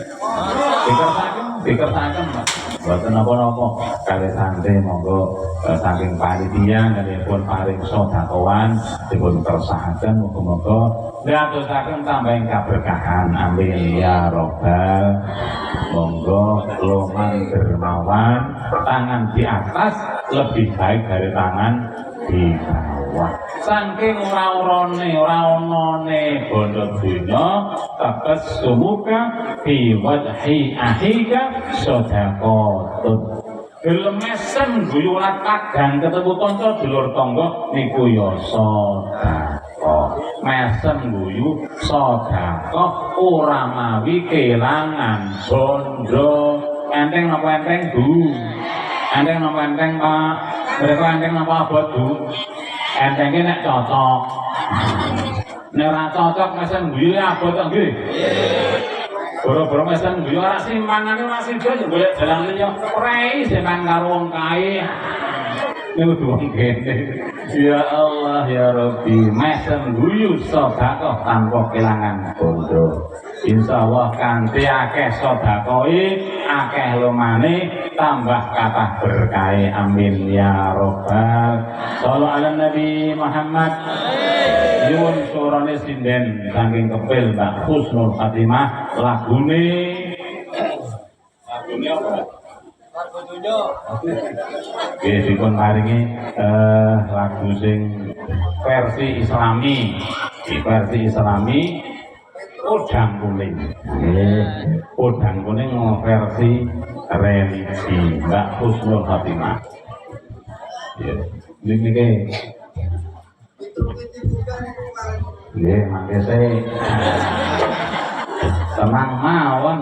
Dikersaken Pak. Mboten napa-napa. Kalih santai monggo saking panitia nggih paring sedekawan dipun kersaken muga-muga ndadosaken tambahing kaberkahan. Amin ya rabbal. Monggo loman dermawan, tangan di atas lebih baik dari tangan di bawah. Saking ora-orane, ora onone bondo donya, tetes sumuka fi wadhi ahika sedekatun. Gelem mesen guyu ora kagang ketemu kanca dulur tangga niku ya sedekah. Mesen guyu sedekah ora mawi kelangan bondo. Enteng napa enteng Bu? Enteng napa enteng Pak? Mereka enteng napa abot Bu? Entengnya nek cocok, Nek ora cocok mesen guyu abot to nggih. Boro-boro mesen guyu ora simpangane masih yo golek dalan liya prei seman karo wong kae. Niku wong kene. Ya Allah ya Rabbi, mesen guyu sedekah tanpa kelangan bondo. Insyaallah kanthi akeh sedekahe, akeh lumane, tambah kathah berkahe. Amin ya rabbal. Shallallahu ala Nabi Muhammad. Nyuwun surane sinden saking kepil Mbak Husnul Khatimah lagune apa? Lagu tunjuk. Nggih dipun paringi lagu sing versi Islami. Di versi Islami Udang Kuning. Udang Kuning versi religi Mbak Husnul Khatimah. Ya, niki nggih mangke tenang mawon.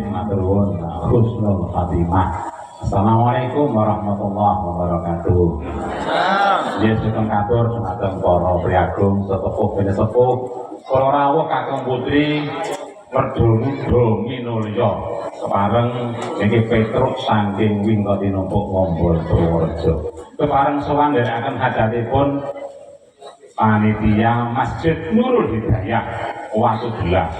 matur nuwun husnul khatimah. Assalamualaikum warahmatullahi wabarakatuh. Nggih sugeng katur dumateng para priyagung sesepuh sepuh, para rawuh kakung putri Merdu minulya kepareng niki Petruk saking Wingko tinumpuk Ngombol Purworejo. Kepareng sowan nderekaken hajatipun panitia Masjid Nurul Hidayah Watubelah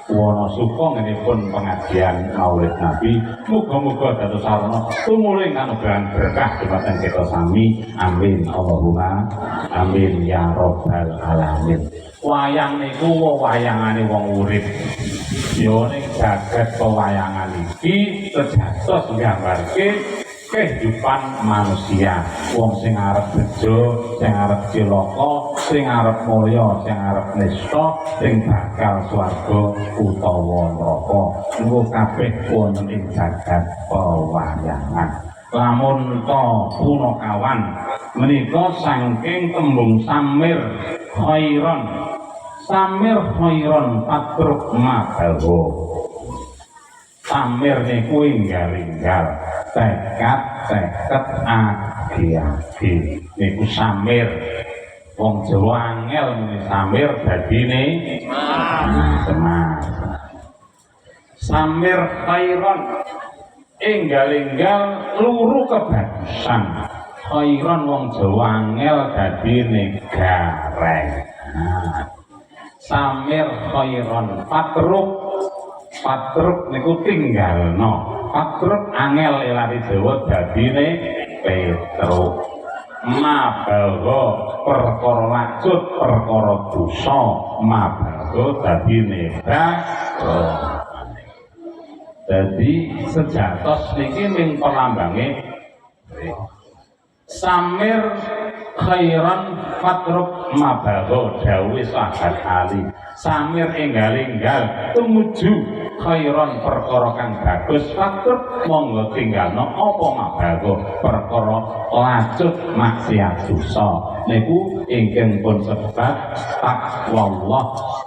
Wonosuko ngenipun pengajian Maulid Nabi. Muga-muga dados sarana tumulung kanugrahan berkah dumateng kita sami. Amin Allahumma amin ya rabbal alamin. Wayang niku wayangane wong urip. Yo ning jagat pewayangan iki sejatios nggambarke kehidupan manusia. Wong sing arep bejo, sing arep cilaka, sing arep mulya, sing arep nista, sing bakal swarga utawa neraka. Niku kabeh wonten ing jagat pewayangan. Lamun to punakawan menika saking tembung samir khairon. Samir khairon patruk mabawa. Samir niku inggal-inggal, teket agi-agi niku samir. Wong Jawa angel muni samir dadine semar. Samir khairon enggal-enggal luru kebagusan. Khairon wong Jawa angel dadine gareng. Samir khairon patruk niku tinggalno. Patruk angel elati Jawa dadine Petruk. Mabawa perkara lacut perkara dosa mabawa dadine Bago. Dadi sejatos niki ming pelambange samir khairan patruk mabawa dawuh sahabat Ali. Samir enggal-enggal tumuju khairan perkara kang bagus patruk monggo tinggalno apa mabawa perkara lacut maksiat dosa. Niku ingkang pun sebab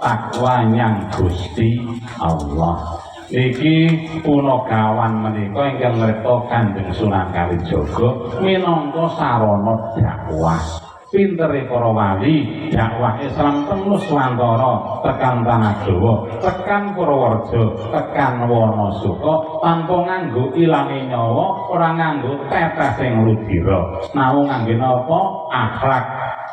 takwa nyang Gusti Allah. Iki punagawan menika ingkang ngripta Kanjeng Sunan Kalijaga minangka sarana dakwah. Pintere para wali dakwah Islam teng Nuswantara tekan tanah Jawa, tekan Purworejo, tekan Wonosuko tanpa nganggo ilange nyawa, ora nganggo tetes sing ludira. Namung nganggo napa? Akhlak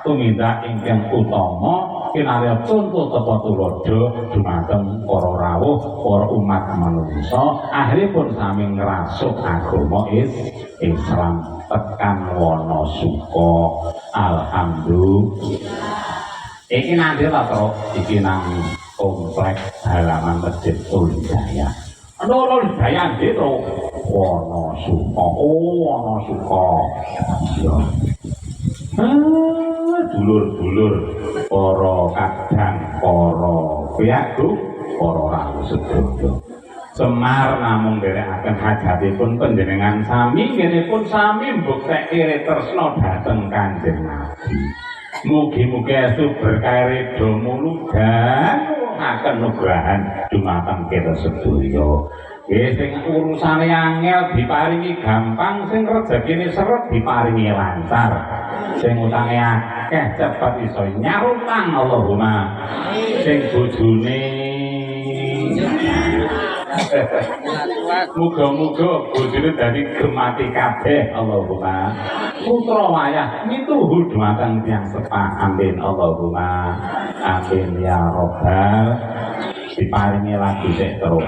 tumindak ingkang utama kinarya contoh tata tulodo dumateng para rawuh, para umat manungsa. Akhiripun sami ngrasuk agama Islam tekan Wonosuko. Alhamdulillah. Iki nanti lah terus iki nang komplek halaman Masjid Nurul Hidayah. Nurul Hidayah itu Wonosuko. Wonosuko. Ya. Dulur-dulur para kadang, para piyagu, para rawuh sedaya. Semar namung nderekaken hajatipun panjenengan sami, ngenipun sami mbuktekake tresna dhateng Kanjeng Nabi. Mugi-mugi estu berkah ridho muludan ngaken nugrahan dumateng kita sedaya. Nggih sing urusane angel diparingi gampang, sing rezekine seret diparingi lancar. Sing utange akeh cepet iso nyarutang Allahumma. Sing bojone muga-muga bojone dadi gemati kabeh Allahumma. Putra wayah mituhu dumateng tiyang sepah. Amin Allahumma. Amin ya rabbal. Diparingi lagu sik terus.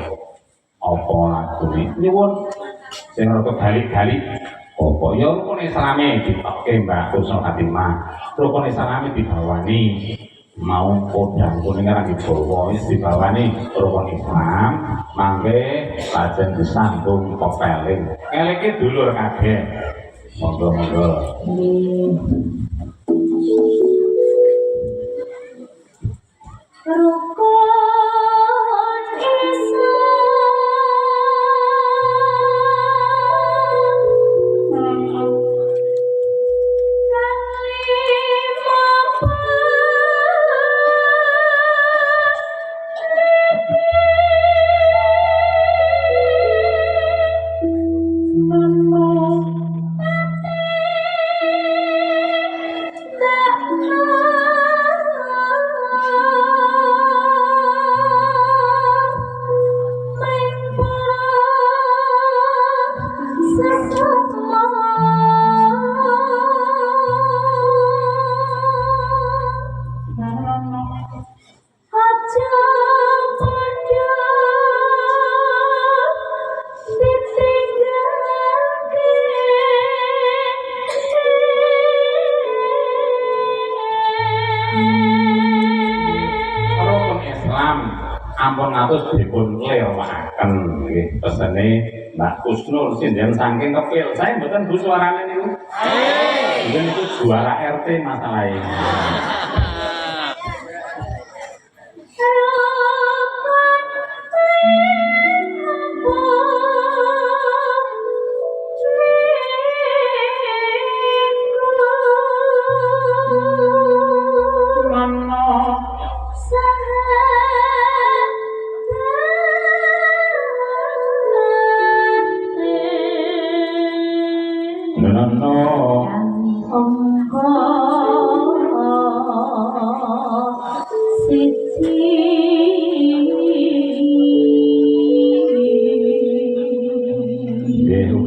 Apa lagu iki? Nyuwun sing rada balik-balik. Apa ya rukun Islame ditokke Mbak Husnul Khatimah. Rukun Islame dibawani. Mau kodang kuning ora dibawa wis dibawani rukun Islam. Mangke lajeng disambung pepeling. Eleke dulur kabeh. Monggo-monggo. Rukun Islam kang ampun ngatus dipun lewakaken nggih pesene Mbak Kusnul sinten saking kepil. Saya mboten Bu suarane niku. Mungkin itu juara RT masalahnya.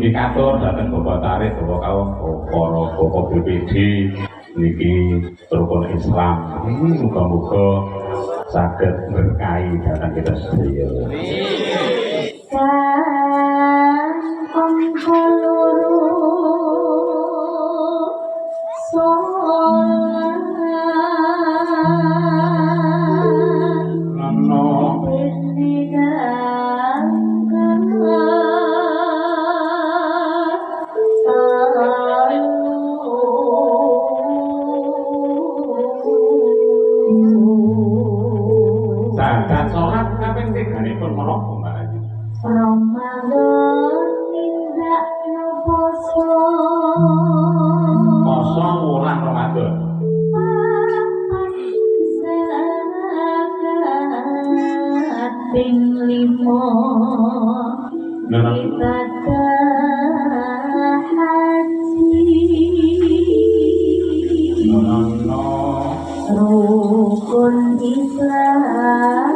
Katur datang Bapak Tarik, Bapak Kaum, para Bapak BPD niki rukun Islam. Muga-muga saged berkahi datang kita sedaya. Rukun Islam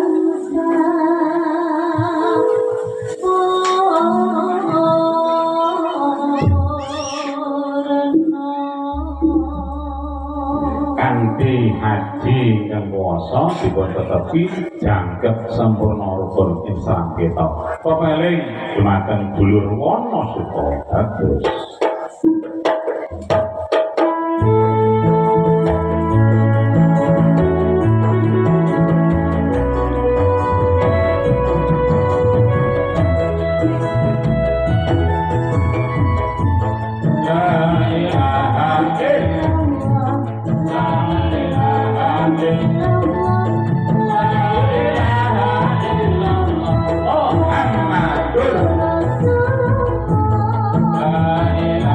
kanthi haji yang puasa dipun tetepi jangkep sempurna rukun Islam kita. Pepeling dumateng dulur Wonosuko dados la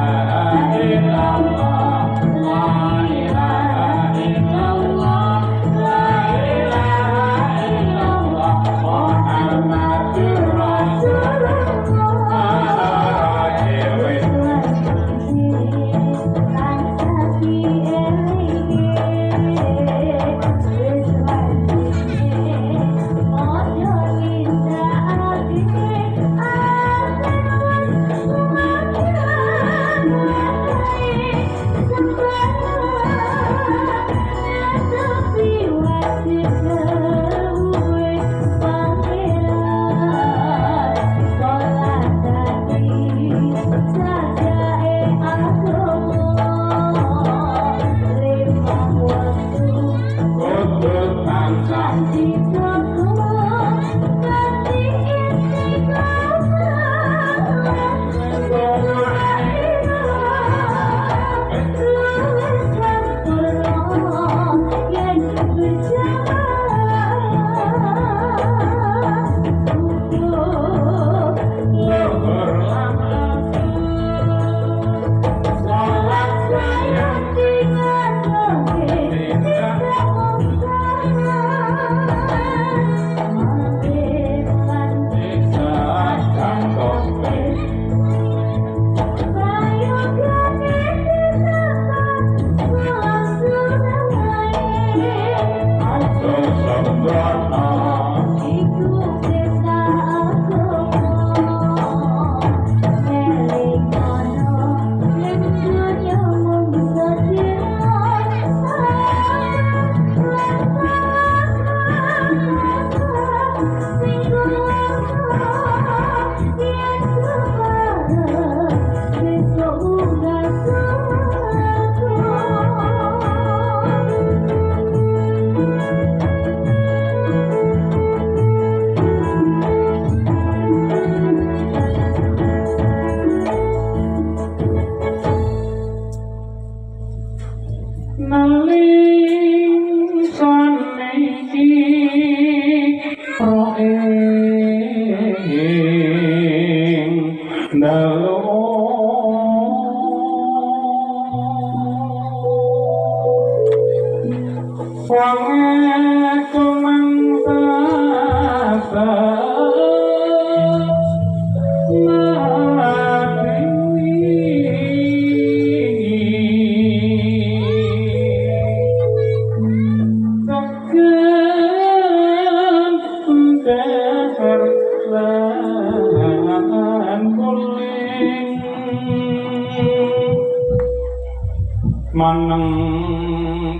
maneng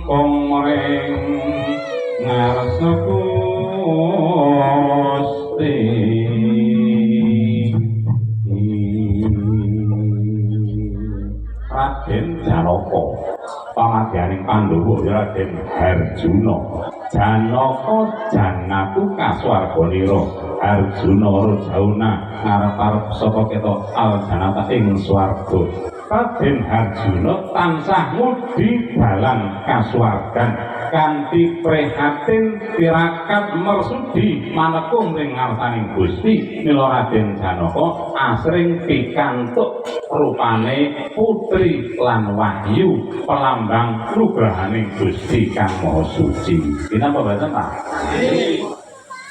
komreng ngarsa Gusti Raden Janaka pamadyaning Pandhawa Raden Harjuna Janaka janatu kaswarganira Arjuna Rajauna ngarep-arep sapa kita aljanata ing swarga Raden Harjuna tansah mudi dalan kasuwargan kanthi prihatin tirakat mersudi manekung ing ngarsaning Gusti mila Raden Janaka asring pikantuk rupane putri lan wahyu pelambang nugrahaning Gusti Kang Maha Suci. Dinapa boten Pak?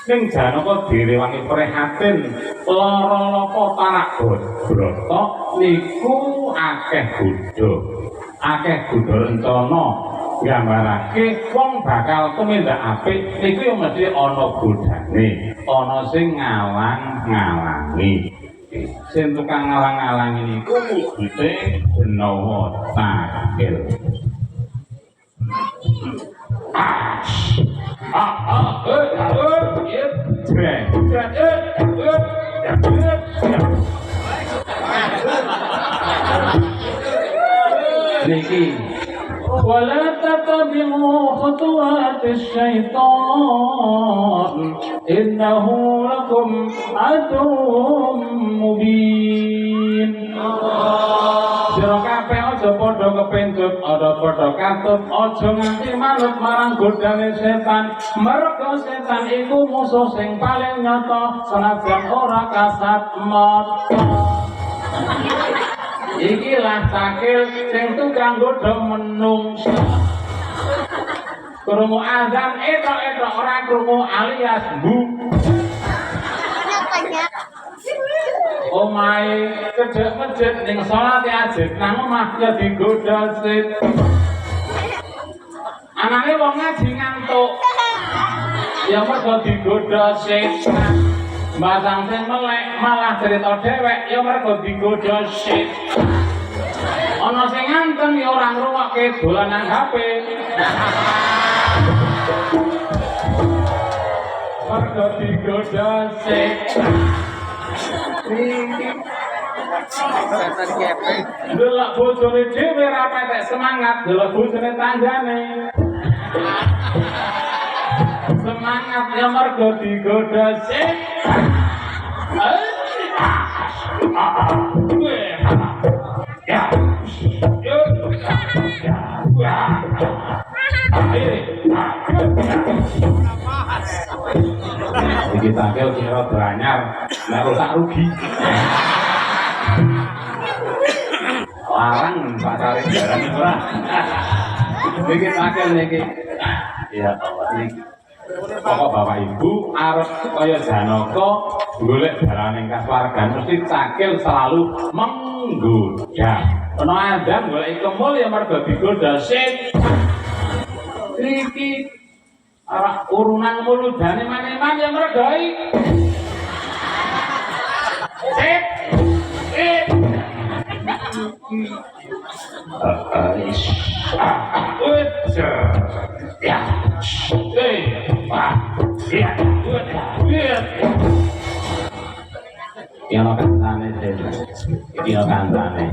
Ning Janaka direwangi prihatin lara lapa tarak brata niku akeh Buddha rencana nggambarake wong bakal tumindak apik niku yo mesti ana godane, ana sing ngalang-ngalangi. Sing tukang ngalang-ngalangi niku wujude Benawa Takil. Niki wala tatabi'u khutuwatis syaitan innahu lakum aduwwum mubin. Sira kabeh aja padha kepencut, aja padha katut, aja nganti manut marang godane setan. Merga setan iku musuh sing paling nyata senajan ora kasat mata. Iki lah Takil sing tukang godha menungsa. Krungu azan etok-etok ora krungu alias bu. Omahe cedhek masjid ning salat ajit nang omah ya digodha sit. Anane wong ngaji ngantuk. Ya mergo digodha sit. Mbasang sing melek malah cerita dhewek ya mergo digodha sit. Ana sing nganteng ya ora ngrungokke dolanan HP. Mergo digodha sit. Delok bojone dhewe ra petek semangat, delok bojone tanggane. Semangat ya mergo digodha sik. Iki Takil kira beranyar, nek rusak rugi. Larang pasare jarane ora. Iki Takil niki. Ya Allah niki. Pokok Bapak Ibu arep kaya Janaka golek dalaning kasuwargan mesti Takil selalu menggoda. Ana Adam golek kemul ya mergo digodha sik. Iki arah urunan muludane maneman yang meredoi. Sip. Yang kantane sih, yang kantane.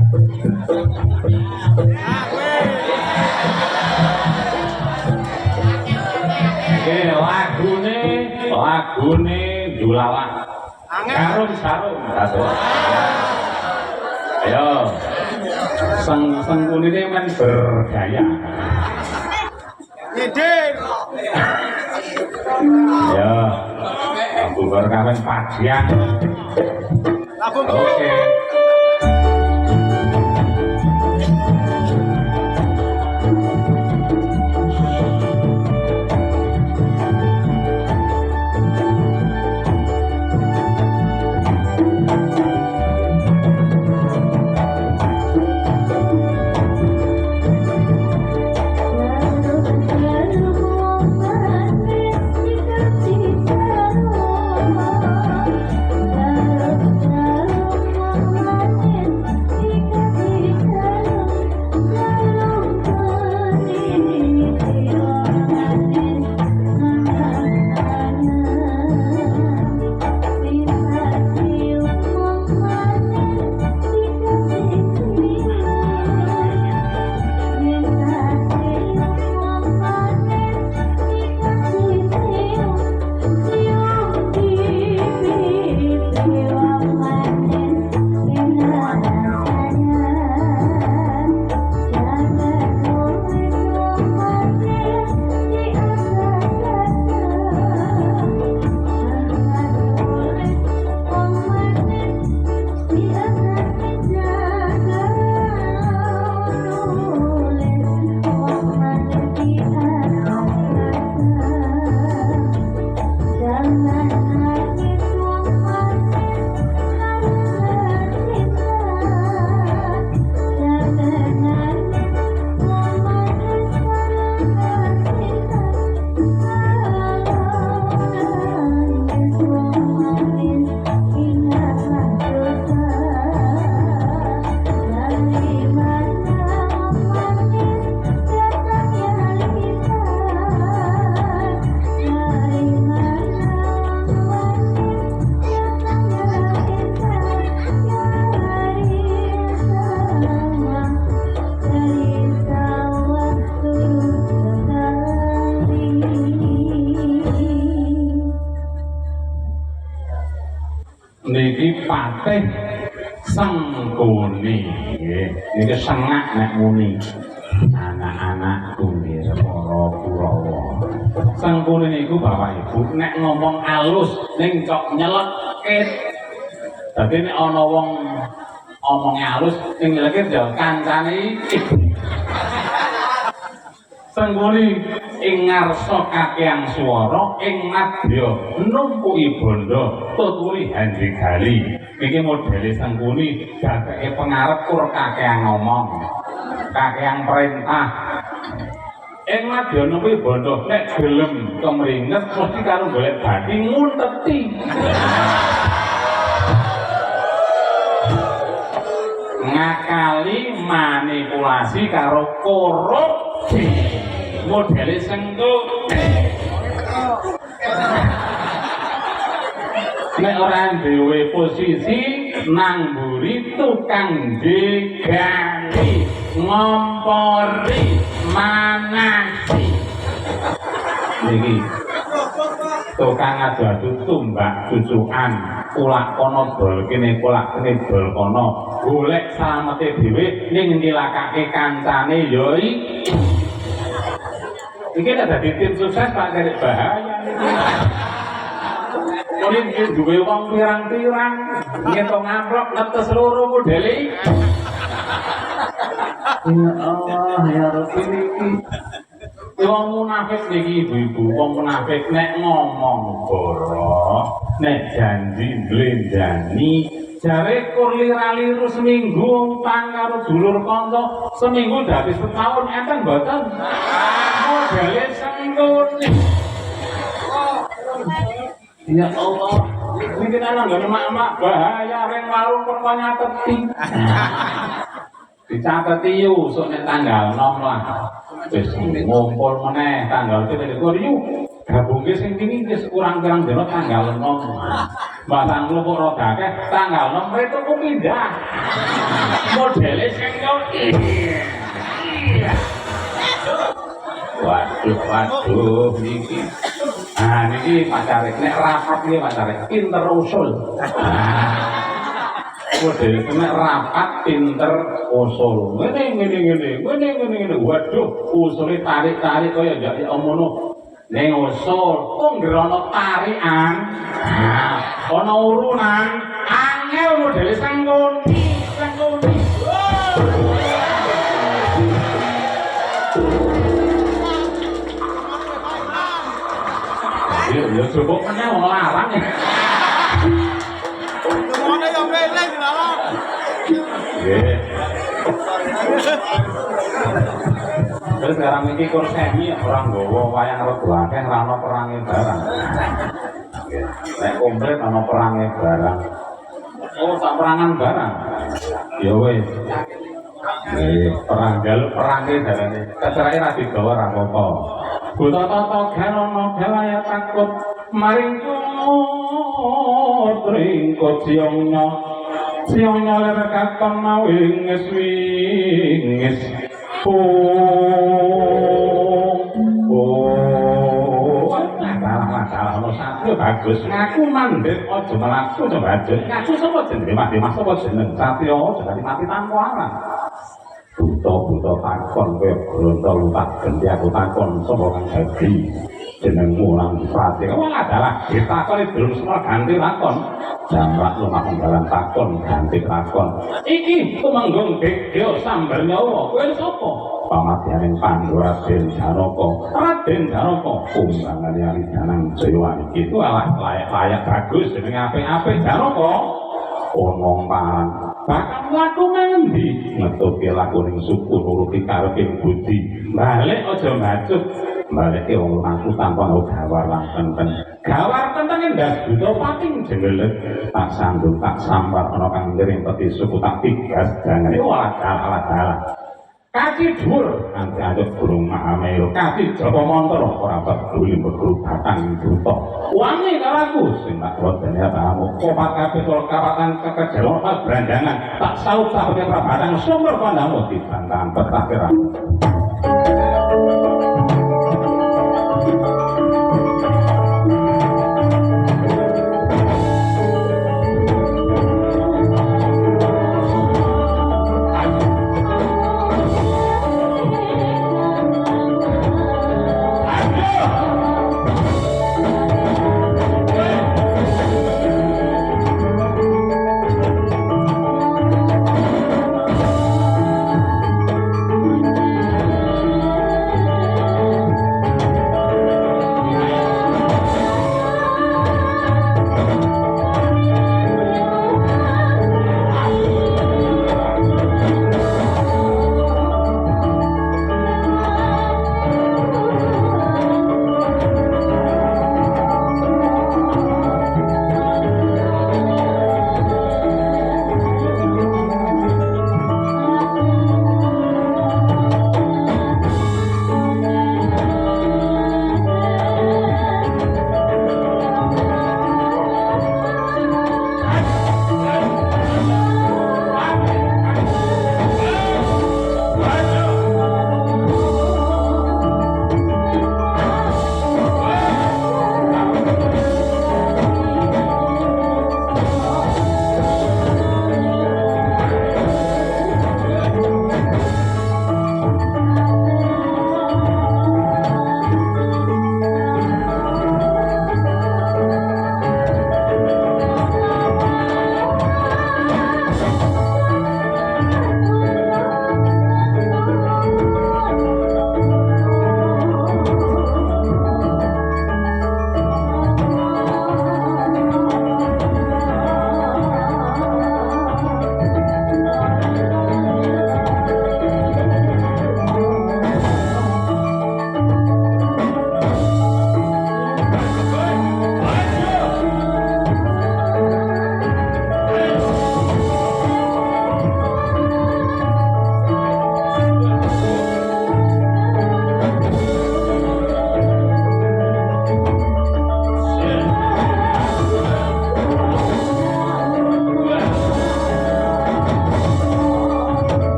Lagune Julalah Sarung ayo sengkun ini men bergaya nyindir ayo bubar kawin pajian oke. niki patih Sangkuni nggih niki sengak nek muni anak-anakku nggih para Kurawa. Sangkuni niku Bapak Ibu nek ngomong alus ning cok nyeleket. Dadi nek ana wong omonge alus ning nyeleket ya kancane iki. Sangkuni ing ngarsa kakehan swara ing madya numpuki bondo tuturi handikali. Iki modele Sangkuni dadeke pengarep kur kakehan ngomong, kakehan perintah. Ing madya numpuki bondo nek gelem kemringet mesti karo golek bathi ngunteti. Ngakali manipulasi karo korupsi. Modele Sangkuni nek ora duwe posisi nang mburi tukang digali ngompori manasi niki tukang adu-adu tumbak cucukan kulak kono dol kene kulak kene dol kono golek salamete dhewe ning nilakake kancane ya iki dadi tim sukses Pak Derek bahaya niki. Duwe wong pirang-pirang ngitung amplop netes loro modele. Ya Allah ya Rabbi niki. Wong munafik niki ibu-ibu, wong munafik nek ngomong boro, nek janji blendani, jare kur liraliru seminggu utang karo dulur kanca, seminggu dadi setahun enten mboten. Modele Sangkuni. Ya Allah, ini kita nanggung emak-emak bahaya ring warung perpanya teti. Dicateti yuk, soalnya tanggal 6 lah. Terus ngumpul meneh tanggal 7 yuk. Gabungnya sing tinggi kurang-kurang dino tanggal 6. Bahkan lu kok roda ke tanggal 6 itu kok pindah. Modelnya Sangkuni. Waduh, niki. Nah, niki pacare nek rapat iki pacare pinter usul. Model nek rapat pinter usul. Ngene. Waduh, usule tarik-tarik kaya ya omono. Ning usul, kok ngerono tarikan. Nah, ana urunan angel model Sangkuni. Ya coba meneh wong larang. Semuanya yang beleng lho. Nggih. Terus sekarang iki kurseni orang nggawa wayang rego akeh ora ana perange barang. Nggih. Nek komplit ana perange barang. Oh, sak perangan barang. Ya wis. Nggih, perang jaluk perange darane. Kecerake ra digawa ra apa-apa. Buta-tata ganono galaya takut maring ringkut siongnya ler kakon mawingis masalah satu bagus ngaku mandek aja melaku coba aja ngaku sapa jenenge mati mas sapa jeneng Satya aja mati tanpa aran buta takon kowe grontol tak ganti aku takon sapa kang dadi jenengmu lan dipati wong adalah ditakoni durung semua ganti lakon jambak lumah dalan takon ganti lakon iki tumenggung Dedya Sambar Nyawa kowe sapa pamadyaning Pandhu Raden Janaka kumbangane ali danang Jayawan iki ku layak bagus jenenge apik-apik Janaka omong paran bakal laku ngendi ngetuke laku ning suku nuruti karepe budi balik aja macut balik wong aku tanpa gawar lan tenten gawar tenten ndas buta pating jengelet tak sanggup tak sambar ana kang ngiring peti suku tak tigas jangane ala-ala kaki dhuwur nanti ajak burung mahamelo kaki jaba montor ora peduli berguru batang buta wangi karo aku sing tak rodene kamu kopat kabeh karo kapatan kekejelon brandangan tak saut saute prabatan sumber pandamu dibantangan petah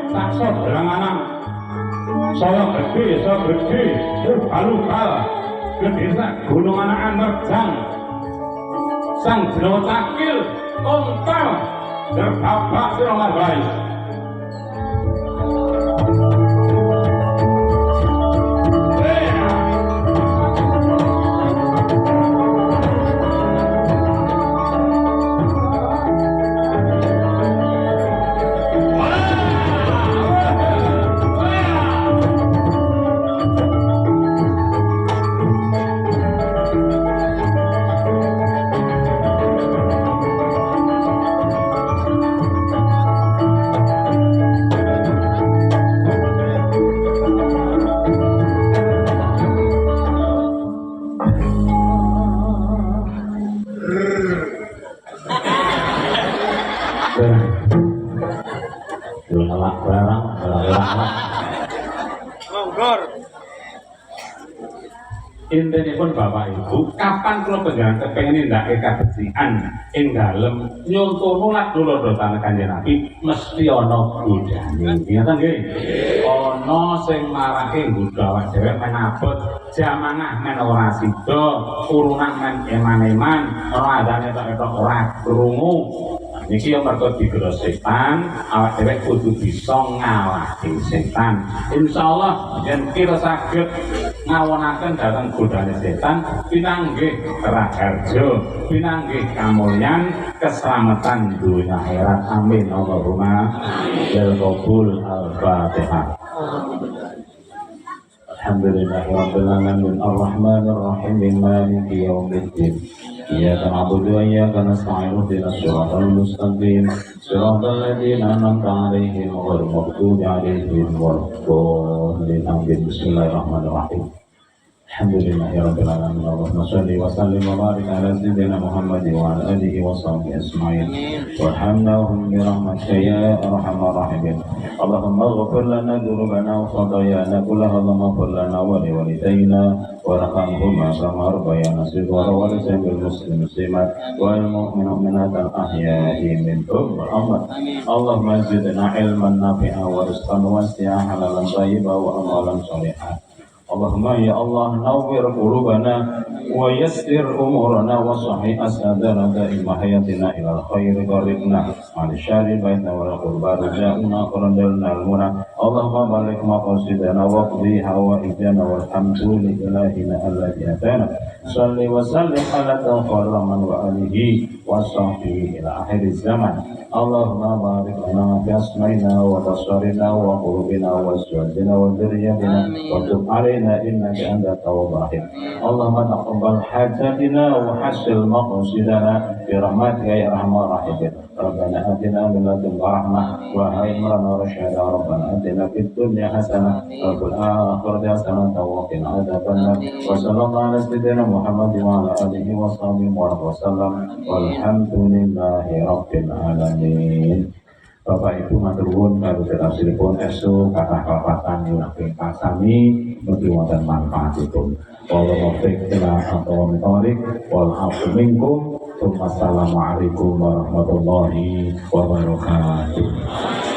sakso belanganan saya gede luka gede sak gunung anak merjang sang jenawa takil kontal berbabak sirama baik ngelak barang, Longgor. Intinya pun Bapak Ibu, kapan kalau penjalan kepengen nindake kebersihan ing dalem nyontono lak tulodotan Kanjeng Nabi mesti ana budane. Ngoten nggih. Ana sing marake nggodha awak dhewe menabot jamangah men ora sida, urunan men eman-eman, ora adane tok ora krungu. Niki yang mergo digero setan, awak dhewe kudu bisa ngalahke setan. Insyaallah yen kita saged ngawonaken dhateng godane setan, pinanggih raharja, pinanggih kamulyan, keselamatan dunia akhirat. Amin Allahumma bil qabul al-Fatihah. Alhamdulillahirabbil alamin arrahmanir rahim maliki yaumiddin. إياك نعبد وإياك نستعين اهدنا الصراط المستقيم صراط الذين أنعمت عليهم غير المغضوب عليهم ولا الضالين آمين بسم الله الرحمن الرحيم الحمد لله رب العالمين اللهم صل وسلم وبارك على سيدنا محمد وعلى آله وصحبه أجمعين وارحمناهم برحمتك يا أرحم الراحمين اللهم اغفر لنا ذنوبنا وخطايانا كلها اللهم اغفر لنا ولوالدينا وارحمهما كما ربيانا صغارا ولجميع المسلمات والمؤمنات الأحياء منهم والأموات اللهم زدنا علما نافعا ورزقا واسعا حلالا طيبا وأموالا صالحا اللهم يا الله نور قلوبنا ويسر أمورنا وصحي أسعدنا دائم حياتنا إلى الخير قربنا عن الشر بيتنا والقربى رجاؤنا قرندلنا المنى اللهم بارك مقاصدنا واقضي حوائجنا والحمد لإلهنا الذي أتانا صل وسلم على خير من وآله وصحبه إلى آخر الزمن اللهم بارك لنا في أسمائنا وبصرنا وقلوبنا وأزواجنا وذريتنا وتب علينا إنك أنت التواب الرحيم اللهم تقبل حاجاتنا وحسن مقاصدنا برحمتك يا أرحم الراحمين ربنا آتنا من لدنك رحمة وهب لنا رشدا ربنا آتنا في الدنيا حسنة وفي الآخرة حسنة وقنا عذاب النار وصلى الله على سيدنا محمد وعلى آله وصحبه وسلم والحمد لله رب العالمين. Bapak Ibu matur nuwun karo tafsiripun esuk kathah kelapatan nyuwun pasami mugi wonten manfaatipun. Wallahu muwaffiq ila aqwamit thoriq wal afu minkum. Wassalamualaikum warahmatullahi wabarakatuh.